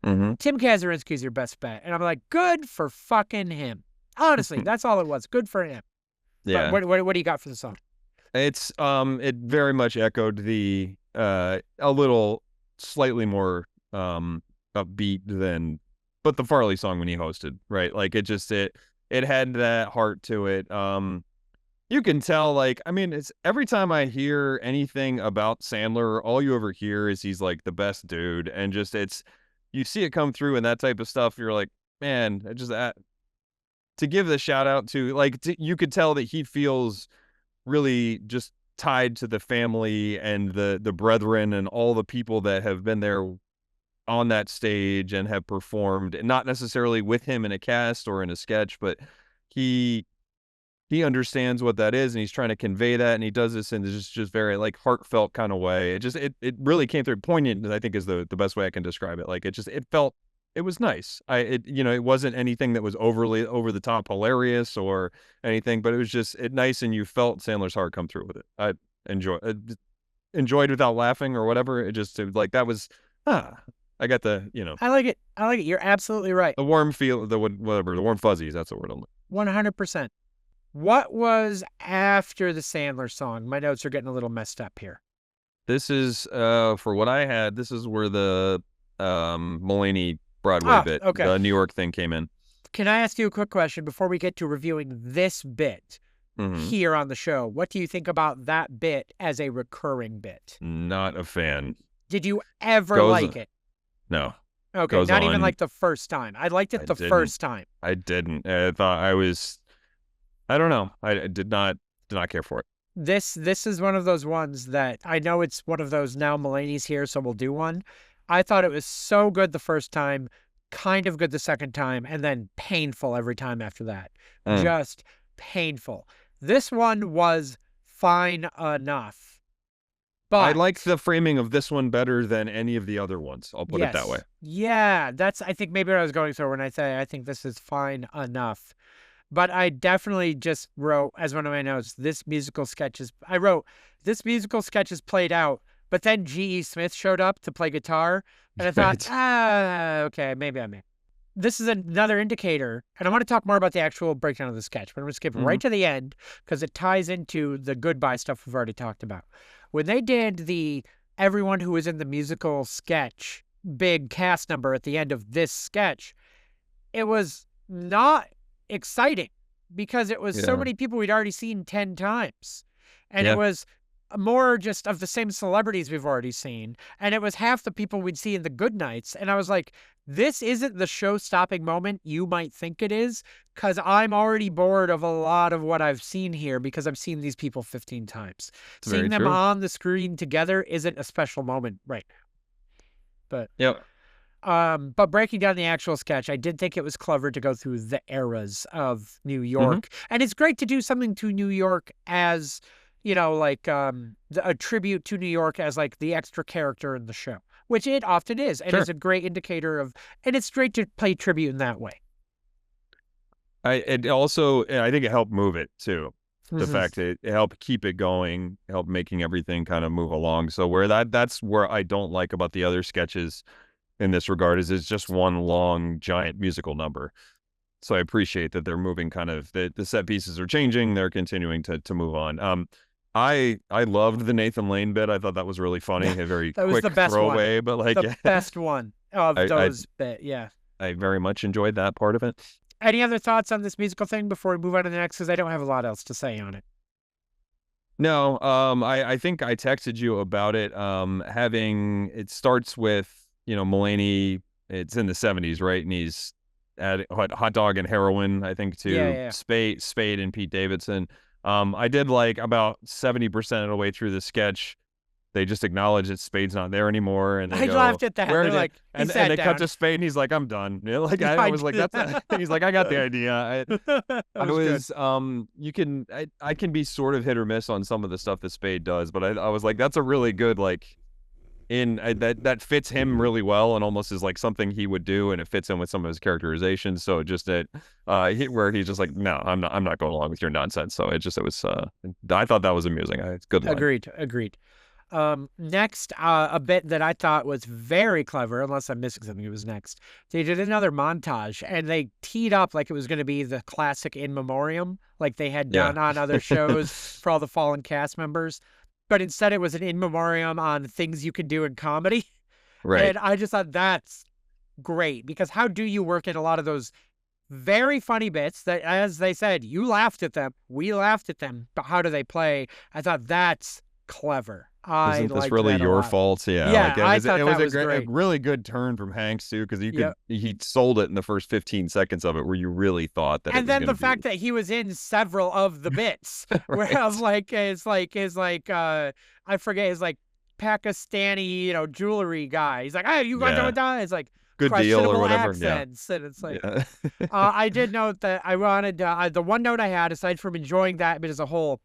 Mm-hmm. Tim Kazurinsky's your best bet. And I'm like, good for fucking him. Honestly, that's all it was. Good for him. Yeah. But what do you got for the song? It's it very much echoed the a little slightly more upbeat than but the Farley song when he hosted, right? Like it had that heart to it. You can tell, like, I mean, it's every time I hear anything about Sandler, all you ever hear is he's like the best dude, and just you see it come through and that type of stuff. You're like, man, to give the shout out to, like, you could tell that he feels really just tied to the family and the brethren and all the people that have been there on that stage and have performed, and not necessarily with him in a cast or in a sketch, but he understands what that is and he's trying to convey that, and he does this in just very like heartfelt kind of way. It really came through. Poignant, I think, is the best way I can describe it. Like it was nice. It wasn't anything that was overly over the top hilarious or anything, but it was just nice, and you felt Sandler's heart come through with it. I enjoyed without laughing or whatever. Like that was I got the I like it. You're absolutely right. the warm feel, the warm fuzzies. That's the word I'm 100%. What was after the Sandler song? My notes are getting a little messed up here. This is for what I had. This is where the Mulaney Broadway bit, okay. the New York thing came in. Can I ask you a quick question before we get to reviewing this bit here on the show? What do you think about that bit as a recurring bit? Not a fan. Did you ever like it? No. Okay, not even like the first time. I liked it the first time. I didn't. I thought I don't know. I did not care for it. This is one of those ones that I know it's one of those now Mulaney's here, so we'll do one. I thought it was so good the first time, kind of good the second time, and then painful every time after that. Just painful. This one was fine enough. I But like the framing of this one better than any of the other ones. I'll put it that way. yes, yeah, that's I think maybe what I was going through when I say I think this is fine enough. But I definitely just wrote as one of my notes, I wrote, this musical sketch is played out, but then G.E. Smith showed up to play guitar, and I thought, Right. okay, maybe I may. This is another indicator, and I want to talk more about the actual breakdown of the sketch, but I'm going to skip Hmm. right to the end because it ties into the goodbye stuff we've already talked about. When they did the everyone who was in the musical sketch big cast number at the end of this sketch, it was not exciting because it was so Yeah. many people we'd already seen 10 times. And it Yeah. was more just of the same celebrities we've already seen. And it was half the people we'd see in the good nights. And I was like, this isn't the show stopping moment you might think it is, because I'm already bored of a lot of what I've seen here because I've seen these people 15 times. It's very Seeing them true. on the screen together isn't a special moment right now. But Yep. but breaking down the actual sketch, I did think it was clever to go through the eras of New Hmm. York. And it's great to do something to New York as, like a tribute to New York as like the extra character in the show, which it often is, and is Sure. a great indicator of, and it's great to play tribute in that way. It also, I think it helped move it too. The Hmm. fact that it helped keep it going, helped making everything kind of move along. So that's where I don't like about the other sketches in this regard is it's just one long giant musical number. So I appreciate that they're moving kind of the set pieces are changing, they're continuing to move on. I loved the Nathan Lane bit. I thought that was really funny, a very That was the quick best one. throwaway, but like The best one of I I those bit. Yeah. I very much enjoyed that part of it. Any other thoughts on this musical thing before we move on to the next? Because I don't have a lot else to say on it. No, I think I texted you about it. Having it starts with, Mulaney, it's in the 70s, right? And he's at hot dog and heroin, I think, Yeah, to yeah. Spade and Pete Davidson. I did like about 70% of the way through the sketch. They just acknowledge that Spade's not there anymore, and they I go, laughed at that. "Where They're did?" like, he And sat they cut down. to Spade, and he's like, "I'm done." Like Yeah, I I was like, did. "That's." He's like, "I got the idea." That I was good. was you can I can be sort of hit or miss on some of the stuff that Spade does, but I was like, that's a really good like that fits him really well and almost is like something he would do, and it fits in with some of his characterizations. So just that where he's just like, no, I'm not going along with your nonsense. So it was I thought that was amusing. It's a good line. Agreed. Agreed. Next, a bit that I thought was very clever, unless I'm missing something, it was next. They did another montage and they teed up like it was going to be the classic in memoriam, like they had Yeah. done on other shows for all the fallen cast members. But instead, it was an in memoriam on things you can do in comedy. Right. And I just thought that's great because how do you work in a lot of those very funny bits that, as they said, you laughed at them, we laughed at them, but how do they play? I thought that's clever. I Isn't this liked really that a your lot. fault? Yeah, Yeah, like I it thought was that was a great. really good turn from Hanks too, because Yep. he sold it in the first 15 seconds of it, where you really thought that it And was then going to the be fact that he was in several of the bits where I'm right. like, I forget his like Pakistani, jewelry guy. He's like, hey, you got Yeah, that? It's like good deal or questionable whatever. Yeah, accents. And it's like, yeah, I did note that I wanted the one note I had, aside from enjoying that bit as a whole,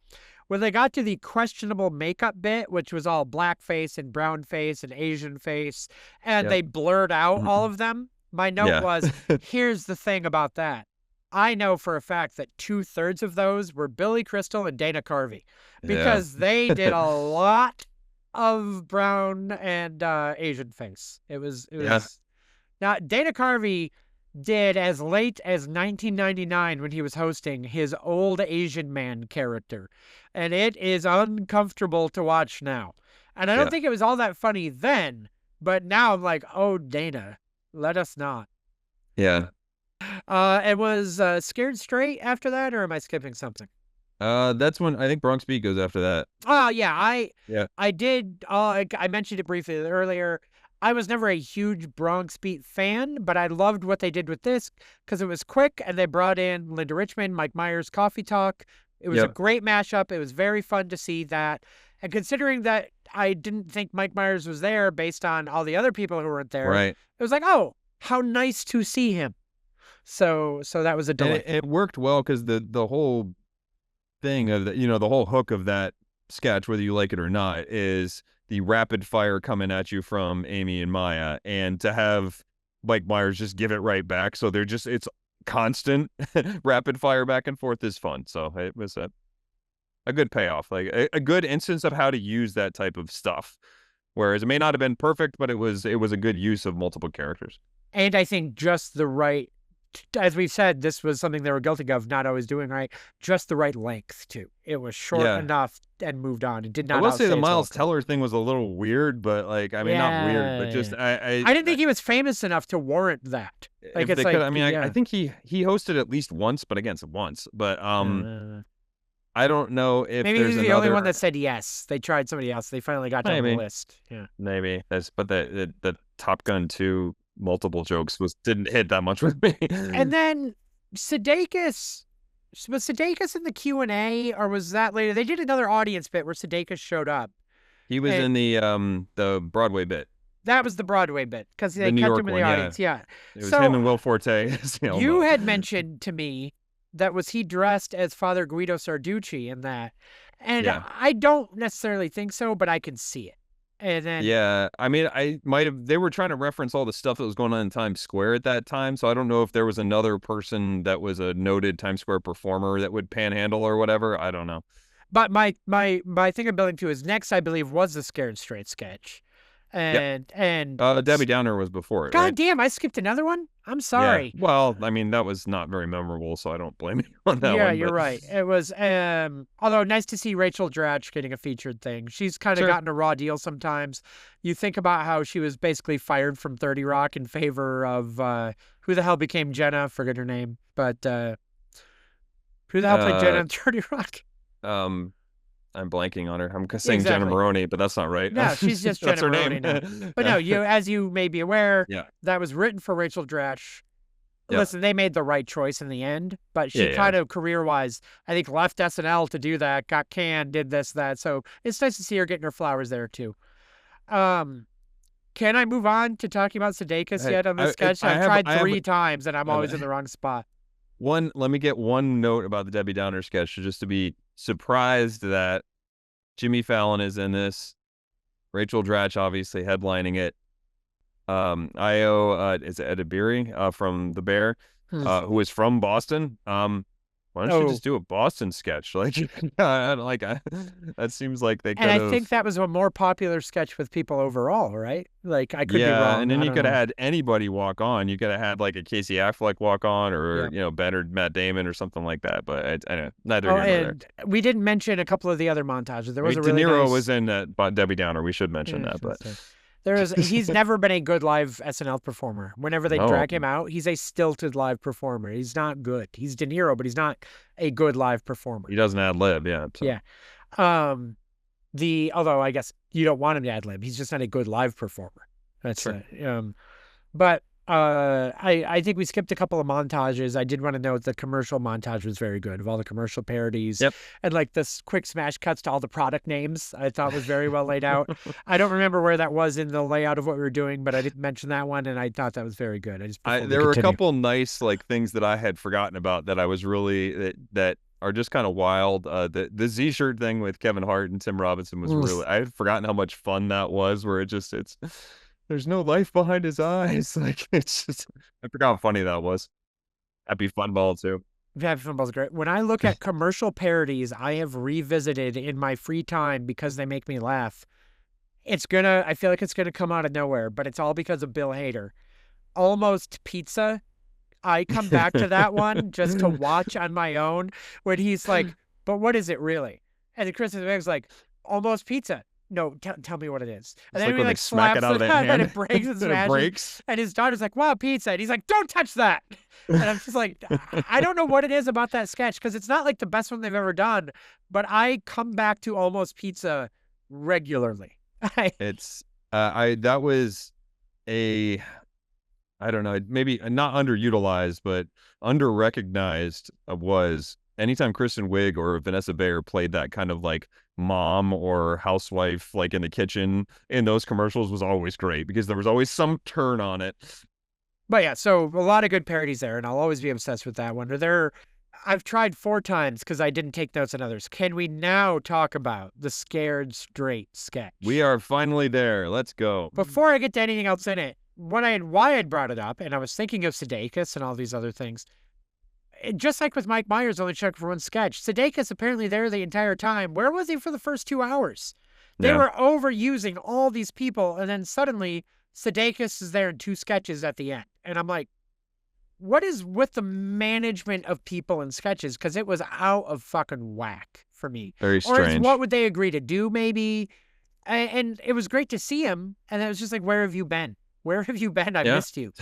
when they got to the questionable makeup bit, which was all blackface and brown face and Asian face, and yep, they blurred out all mhm, of them, my note yeah, was, here's the thing about that. I know for a fact that 2/3 of those were Billy Crystal and Dana Carvey yeah, because they did a lot of brown and Asian face. It yeah, was now, Dana Carvey did as late as 1999 when he was hosting his old Asian man character, and it is uncomfortable to watch now. And I don't yeah, think it was all that funny then, but now I'm like, oh, Dana, let us not. yeah. It was Scared Straight after that, or am I skipping something? That's when I think Bronx Beat goes after that. Oh yeah, I Yeah, I did. I mentioned it briefly earlier. I was never a huge Bronx Beat fan, but I loved what they did with this because it was quick and they brought in Linda Richmond, Mike Myers, Coffee Talk. It was a yep, great mashup. It was very fun to see that. And considering that I didn't think Mike Myers was there based on all the other people who weren't there, right. it was like, oh, how nice to see him. So that was a And delight. it worked well because the whole thing of the whole hook of that sketch, whether you like it or not, is the rapid fire coming at you from Amy and Maya, and to have Mike Myers just give it right back. So they're just, it's constant rapid fire back and forth is fun. So it was a good payoff, like a good instance of how to use that type of stuff. Whereas it may not have been perfect, but it was a good use of multiple characters. And I think just the right, as we've said, this was something they were guilty of not always doing right, just the right length, too. It was short Yeah. enough and moved on. It did I not will say the outstay its Miles welcome. Teller thing was a little weird, but like, I mean, not weird, but just I didn't think he was famous enough to warrant that. Like, if it's they could, like, I mean, yeah. I think he hosted at least once, but again, once. But Uh, I don't know if maybe there's he's the only one another. that said yes. They tried somebody else. They finally got down the Maybe, list. Yeah. maybe that's, but the Top Gun 2 multiple jokes didn't hit that much with me. And then Sudeikis, was Sudeikis in the Q&A, or was that later? They did another audience bit where Sudeikis showed up. He was And in the Broadway bit, that was the Broadway bit because the they New kept York him in the one. Yeah, audience. Yeah. it was him So and Will Forte as the you Elmo. had mentioned to me that was he dressed as Father Guido Sarducci in that. And Yeah. I don't necessarily think so, but I can see it. And then, Yeah, I mean, I might have. They were trying to reference all the stuff that was going on in Times Square at that time, so I don't know if there was another person that was a noted Times Square performer that would panhandle or whatever. I don't know. but my thing I'm building to is next, I believe, was the Scared Straight sketch. Yep. And Debbie Downer was before it, God right? damn, I skipped another one. I'm Yeah. sorry. Well, I mean, that was not very memorable, so I don't blame you on that Yeah, one. you're But right. It was although nice to see Rachel Dratch getting a featured thing. She's kind of sure. gotten a raw deal sometimes. You think about how she was basically fired from 30 Rock in favor of who the hell became Jenna? Forget her name. But who the hell played Jenna Uh, in 30 Rock? um, I'm blanking on her. I'm saying Jenna Exactly. Maroney, but that's not right. No, she's just That's Jenna her Maroney name. now. But no, as you may be aware, Yeah. that was written for Rachel Dratch. Yeah. Listen, they made the right choice in the end, but she Yeah. kind of career-wise, I think, left SNL to do that, got canned, did this, that. So it's nice to see her getting her flowers there too. Can I move on to talking about Sudeikis Hey, yet on this sketch? I've tried 3 times and I'm always in the wrong spot. Let me get one note about the Debbie Downer sketch, just to be surprised that Jimmy Fallon is in this. Rachel Dratch obviously headlining it. Io is Edibiri from The Bear, who is from Boston. Why don't you just do a Boston sketch? Like, that seems like they could And I have. think that was a more popular sketch with people overall, right? Like, I could be wrong. And then I you don't could have know. had anybody walk on. You could have had like a Casey Affleck walk on, or Yeah. Ben or Matt Damon or something like that. But I know neither Oh, here nor there. and we didn't mention a couple of the other montages. There I was mean, a really De Niro nice... was in Debbie Downer. We should mention that, but he's never been a good live SNL performer. Whenever they no, drag him out, he's a stilted live performer. He's not good. He's De Niro, but he's not a good live performer. he doesn't ad lib. Yeah, so. Yeah. Although I guess you don't want him to ad lib. He's just not a good live performer. That's Sure. but I think we skipped a couple of montages. I did want to note the commercial montage was very good, of all the commercial parodies. Yep. And like this quick smash cuts to all the product names, I thought was very well laid out. I don't remember where that was in the layout of what we were doing, but I didn't mention that one, and I thought that was very good. There were a couple nice like things that I had forgotten about that I was really that are just kind of wild. The Z-shirt thing with Kevin Hart and Tim Robinson was really, I had forgotten how much fun that was, where it's there's no life behind his eyes. Like, it's just, I forgot how funny that was. Happy Fun Ball too. Happy Fun Ball's great. When I look at commercial parodies I have revisited in my free time because they make me laugh, I feel like it's gonna come out of nowhere, but it's all because of Bill Hader. Almost Pizza. I come back to that one just to watch on my own, when he's like, but what is it really? And then Kristen Wiig's like, Almost Pizza. No, tell me what it is. And then he like smack it out of their hand, and it breaks and smashes. it breaks. And his daughter's like, wow, pizza. And he's like, don't touch that. And I'm just like, I don't know what it is about that sketch, because it's not like the best one they've ever done, but I come back to Almost Pizza regularly. That was I don't know, maybe not underutilized, but under-recognized was anytime Kristen Wiig or Vanessa Bayer played that kind of like mom or housewife, like in the kitchen in those commercials, was always great because there was always some turn on it. But yeah, so a lot of good parodies there, and I'll always be obsessed with that one. I've tried 4 times because I didn't take notes on others. Can we now talk about the Scared Straight We sketch? are finally there. Let's go. Before I get to anything else in it, why I'd brought it up, and I was thinking of Sudeikis and all these other things. Just like with Mike Myers, only checked for one sketch. Sudeikis apparently there the entire time. Where was he for the first 2 hours? They Yeah. were overusing all these people, and then suddenly Sudeikis is there in 2 sketches at the end. And I'm like, what is with the management of people in sketches? Because it was out of fucking whack for me. Very Or it's strange. what would they agree to do, maybe? And it was great to see him. And it was just like, where have you been? Where have you been? I Yeah. missed you.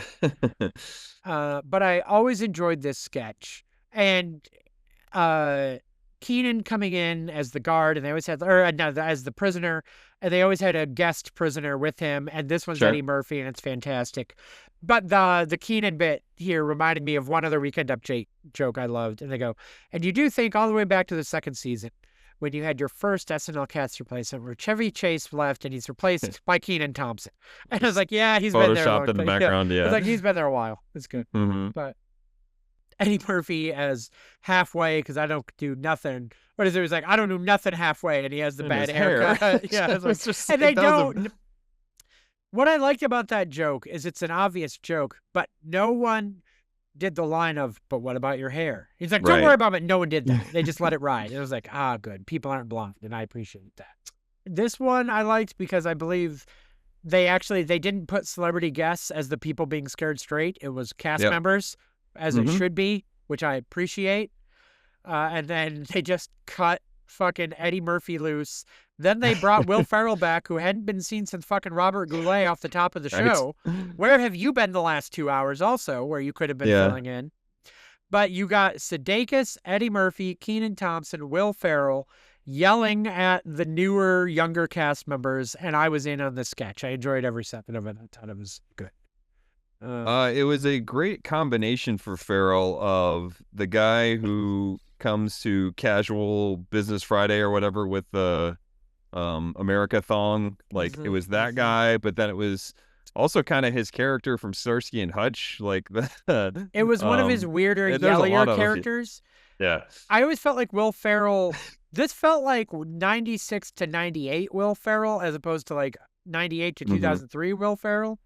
But I always enjoyed this sketch. And Keenan coming in as the guard, and they always had, or no, as the prisoner, and they always had a guest prisoner with him. And this one's Sure. Eddie Murphy, and it's fantastic. But the Keenan bit here reminded me of one other Weekend Update joke I loved. And they go, and you do think all the way back to the 2nd season, when you had your first SNL cast replacement where Chevy Chase left and he's replaced by Keenan Thompson. And I was like, yeah, he's been there. Photoshopped in the background, Yeah. yeah. It's like, he's been there a while. It's good. Mm-hmm. But Eddie Murphy as halfway, because I don't do nothing. What is it? It was like, I don't do nothing halfway, and he has the And bad his hair. haircut. Yeah. It's like, It's just, and they that was a- don't. What I liked about that joke is it's an obvious joke, but no one did the line of, but what about your hair? He's like, don't Right. worry about it. No one did that. They just let it ride. It was like, good. People aren't blind, and I appreciate that. This one I liked because I believe they didn't put celebrity guests as the people being scared straight. It was cast Yep. members, as it Mhm. should be, which I appreciate. And then they just cut fucking Eddie Murphy loose. Then they brought Will Ferrell back, who hadn't been seen since fucking Robert Goulet off the top of the Right. show. Where have you been the last 2 hours also, where you could have been Yeah. filling in? But you got Sudeikis, Eddie Murphy, Keenan Thompson, Will Ferrell yelling at the newer, younger cast members, and I was in on the sketch. I enjoyed every second of it. I thought it was good. It was a great combination for Farrell of the guy who comes to Casual Business Friday or whatever with the America thong. Like it was that guy, but then it was also kind of his character from Starsky and Hutch. Like the It was one of his weirder, there's a lot yellier of- characters. yeah. I always felt like Will Ferrell. This felt like 96 to 98 Will Ferrell as opposed to like 98 to 2003 Will Ferrell.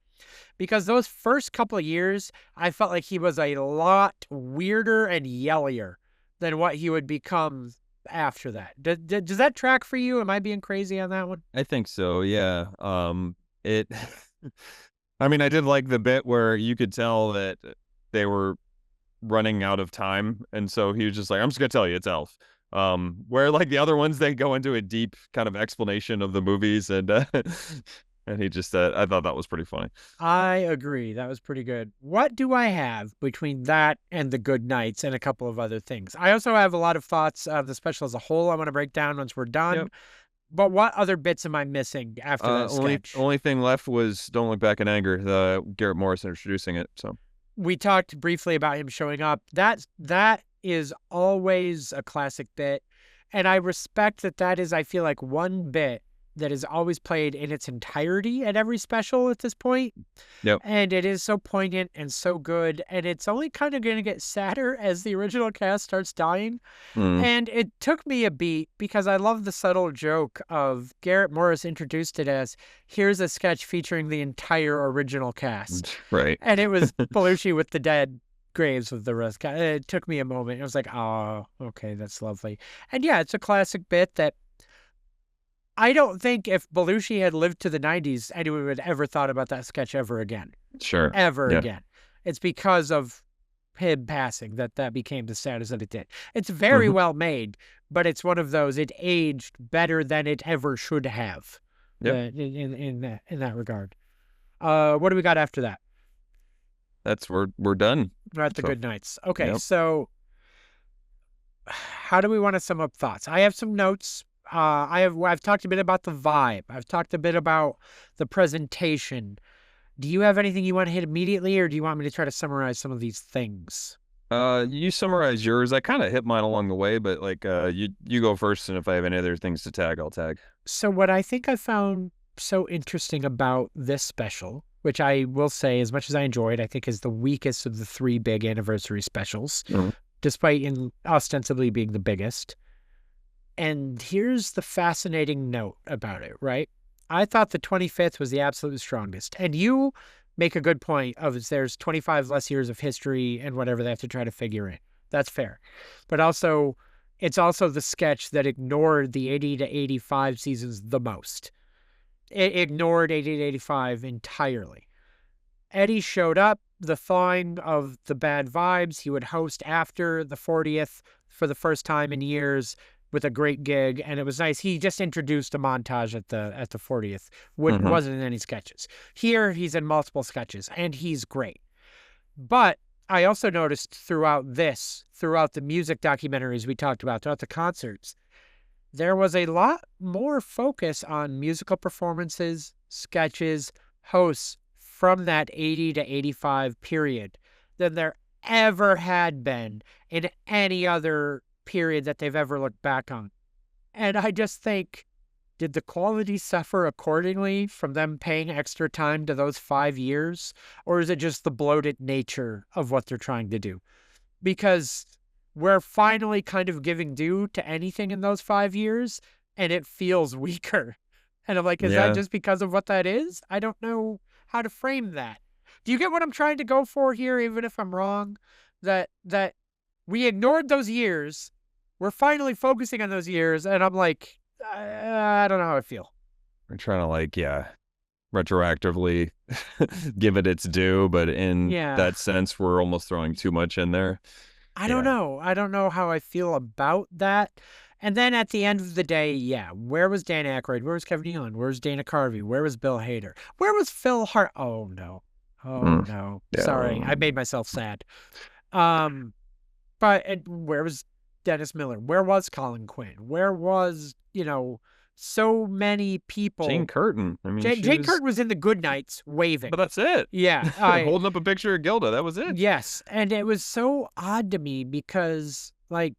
Because those first couple of years, I felt like he was a lot weirder and yellier than what he would become after that. Does that track for you? Am I being crazy on that one? I think so, yeah. It I mean, I did like the bit where you could tell that they were running out of time, and so he was just like, I'm just gonna tell you it's Elf. Where like the other ones, they go into a deep kind of explanation of the movies, and and he just I thought that was pretty funny. I agree. That was pretty good. What do I have between that and The Good Nights and a couple of other things? I also have a lot of thoughts of the special as a whole I want to break down once we're done. Yep. But what other bits am I missing after that sketch? Only thing left was Don't Look Back in Anger, Garrett Morris introducing it. So We talked briefly about him showing up. That is always a classic bit. And I respect that is, I feel like, one bit that is always played in its entirety at every special at this point. Yep. And it is so poignant and so good. And it's only kind of going to get sadder as the original cast starts dying. And it took me a beat because I love the subtle joke of Garrett Morris introduced it as, here's a sketch featuring the entire original cast. right. And it was Belushi with the dead graves of the rest. It took me a moment. It was like, oh, okay, that's lovely. And yeah, it's a classic bit that I don't think if Belushi had lived to the 90s, anyone would ever thought about that sketch ever again. Sure. Ever Yeah. again. It's because of him passing that became the status that it did. It's very well made, but it's one of those, it aged better than it ever should have. Yep. In that regard. What do we got after that? We're done. We're at the So- Good Nights. Okay, Yep. so how do we want to sum up thoughts? I have some notes. I've talked a bit about the vibe. I've talked a bit about the presentation. Do you have anything you want to hit immediately, or do you want me to try to summarize some of these things? You summarize yours. I kind of hit mine along the way, but like you go first, and if I have any other things to tag, I'll tag. So what I think I found so interesting about this special, which I will say, as much as I enjoyed, I think is the weakest of the 3 big anniversary specials. despite ostensibly being the biggest. And here's the fascinating note about it, right? I thought the 25th was the absolute strongest. And you make a good point of there's 25 less years of history and whatever they have to try to figure in. That's fair. But also, it's also the sketch that ignored the 80 to 85 seasons the most. It ignored 80 to 85 entirely. Eddie showed up, the thawing of the bad vibes. He would host after the 40th for the first time in years with a great gig, and it was nice. He just introduced a montage at the 40th. Hmm. Wasn't in any sketches. Here, he's in multiple sketches, and he's great. But I also noticed throughout the music documentaries we talked about, throughout the concerts, there was a lot more focus on musical performances, sketches, hosts from that 80 to 85 period than there ever had been in any other period that they've ever looked back on. And I just think, did the quality suffer accordingly from them paying extra time to those 5 years? Or is it just the bloated nature of what they're trying to do? Because we're finally kind of giving due to anything in those 5 years, and it feels weaker. And I'm like, is that Yeah. just because of what that is? I don't know how to frame that. Do you get what I'm trying to go for here, even if I'm wrong? That we ignored those years. We're finally focusing on those years, and I'm like, I don't know how I feel. We're trying to like, yeah, retroactively give it its due, but in Yeah. that sense, we're almost throwing too much in there. I don't Yeah. know. I don't know how I feel about that. And then at the end of the day, yeah, where was Dan Aykroyd? Where was Kevin Nealon? Where was Dana Carvey? Where was Bill Hader? Where was Phil Hart? Oh no. Oh Mm. no. Sorry, I Yeah. made myself sad. Um, where was Dennis Miller? Where was Colin Quinn? Where was, so many Jane people? Curtin. I mean, she Jane was, Curtin was in the good nights but waving. that's it. Yeah, Holding up a picture of Gilda. That was it. yes, and it was so odd to me because like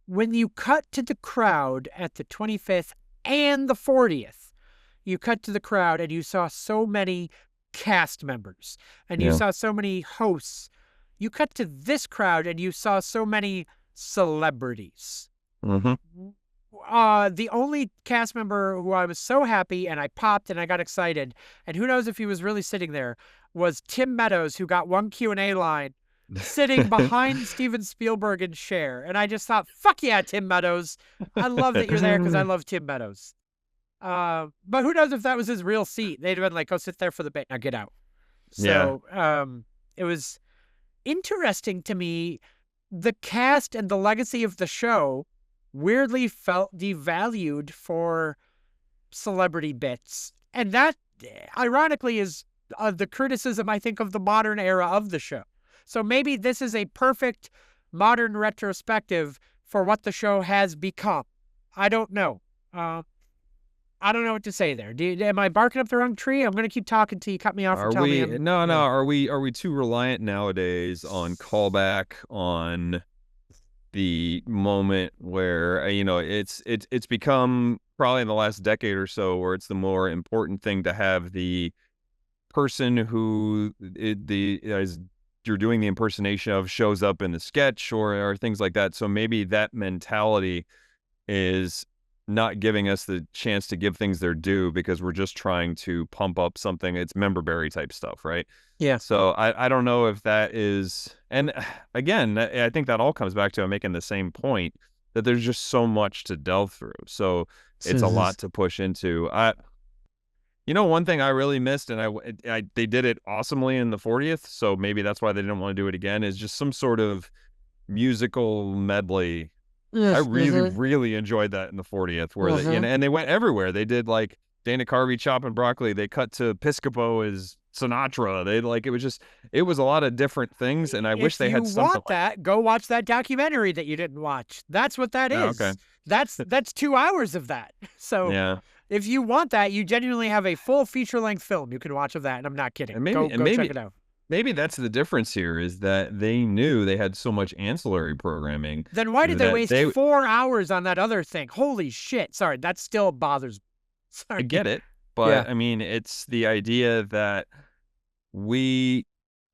when you cut to the crowd at the 25th and the 40th, you cut to the crowd and you saw so many cast members and you Yeah. saw so many hosts. You cut to this crowd and you saw so many celebrities. Hmm. The only cast member who I was so happy and I popped and I got excited, and who knows if he was really sitting there, was Tim Meadows, who got one Q&A line sitting behind Steven Spielberg and Cher. And I just thought, fuck yeah, Tim Meadows. I love that you're there because I love Tim Meadows. But who knows if that was his real seat? They'd have been like, go sit there for the bit, now get out. Yeah. So it was interesting to me. The cast and the legacy of the show weirdly felt devalued for celebrity bits. And that, ironically, is the criticism, I think, of the modern era of the show. So maybe this is a perfect modern retrospective for what the show has become. I don't know. I don't know what to say there. Am I barking up the wrong tree? I'm going to keep talking till you cut me off or Are tell me we I'm, no no yeah. are we too reliant nowadays on callback on the moment where it's become probably in the last decade or so where it's the more important thing to have the person who as you're doing the impersonation of shows up in the sketch or things like that. So maybe that mentality is not giving us the chance to give things their due because we're just trying to pump up something. It's member berry type stuff, right? Yeah. So I don't know if that is, and again, I think that all comes back to I'm making the same point that there's just so much to delve through. So it's a lot to push into. One thing I really missed, and they did it awesomely in the 40th, so maybe that's why they didn't want to do it again, is just some sort of musical medley. I really, Mm-hmm. really enjoyed that in the 40th, where Mm-hmm. and they went everywhere. They did like Dana Carvey chopping broccoli. They cut to Piscopo as Sinatra. It was a lot of different things, and I wish If they you had something want like that, go watch that documentary that you didn't watch. That's what that that. Oh, okay. is. That's 2 hours of that. So Yeah. if you want that, you genuinely have a full feature-length film you can watch of that, and I'm not kidding. And maybe and Go check maybe it out. maybe that's the difference here is that they knew they had so much ancillary programming Then why did they that waste 4 hours on that other thing? Holy shit. Sorry, that still bothers me. I Sorry. get it, Yeah. but I mean, it's the idea that we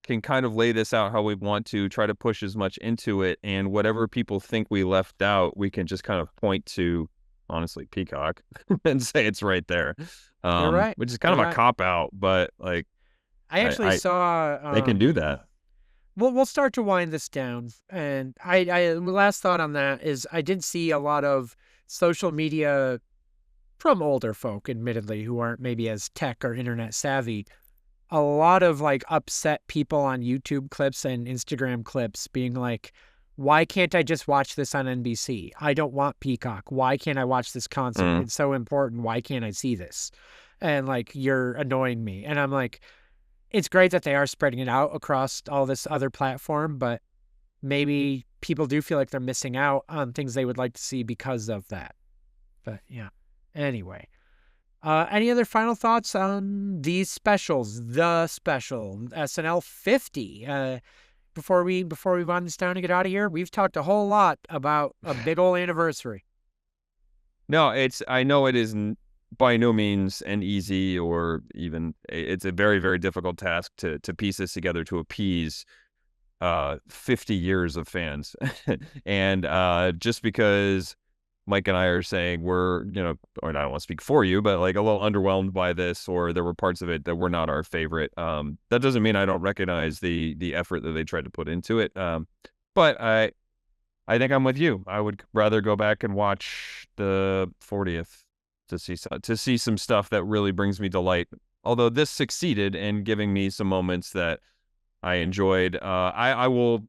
can kind of lay this out how we want to, try to push as much into it, and whatever people think we left out, we can just kind of point to, honestly, Peacock and say it's right there. You're right. Which is kind You're of a right. cop out, but like I actually I saw. they can do that. We'll start to wind this down, and last thought on that is I did see a lot of social media from older folk, admittedly, who aren't maybe as tech or internet savvy. A lot of like upset people on YouTube clips and Instagram clips being like, why can't I just watch this on NBC? I don't want Peacock. Why can't I watch this concert? Mm. It's so important. Why can't I see this? And like, you're annoying me. And I'm like, it's great that they are spreading it out across all this other platform, but maybe people do feel like they're missing out on things they would like to see because of that. But yeah. Anyway. Any other final thoughts on these specials? The special SNL 50. Before we wind this down and get out of here, we've talked a whole lot about a big old anniversary. No, I know it is by no means an easy, or even it's a very, very difficult task to piece this together to appease 50 years of fans. And just because Mike and I are saying we're, or I don't want to speak for you, but like a little underwhelmed by this, or there were parts of it that were not our favorite. That doesn't mean I don't recognize the effort that they tried to put into it. But I think I'm with you. I would rather go back and watch the 40th to see some stuff that really brings me delight. Although this succeeded in giving me some moments that I enjoyed. I will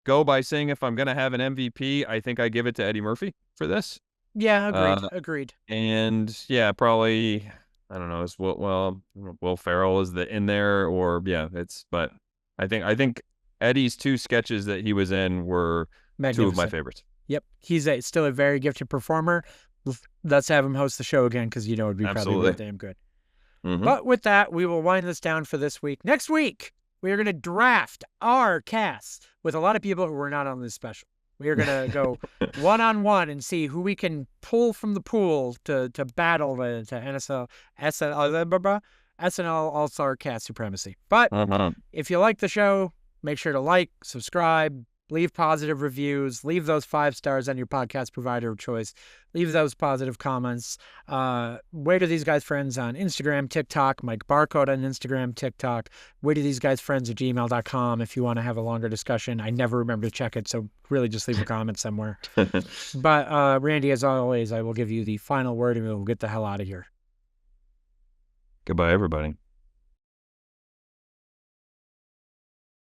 go by saying if I'm going to have an MVP, I think I give it to Eddie Murphy for this. Yeah, agreed. And yeah, probably, I don't know, is Will Ferrell is in there, or yeah, but I think Eddie's two sketches that he was in were two of my favorites. Yep. He's still a very gifted performer. Let's have him host the show again, because it'd be probably real damn good. Mm-hmm. But with that, we will wind this down for this week. Next week, we are going to draft our cast with a lot of people who were not on this special. We are going to go one-on-one and see who we can pull from the pool to battle to SNL All-Star Cast Supremacy. But if you like the show, make sure to like, subscribe, leave positive reviews, leave those 5 stars on your podcast provider of choice, leave those positive comments. Wait are these guys friends on Instagram, TikTok, Mike Barcode on Instagram, TikTok. Wait are these guys friends at gmail.com if you want to have a longer discussion. I never remember to check it, so really just leave a comment somewhere. But Randy, as always, I will give you the final word and we'll get the hell out of here. Goodbye, everybody.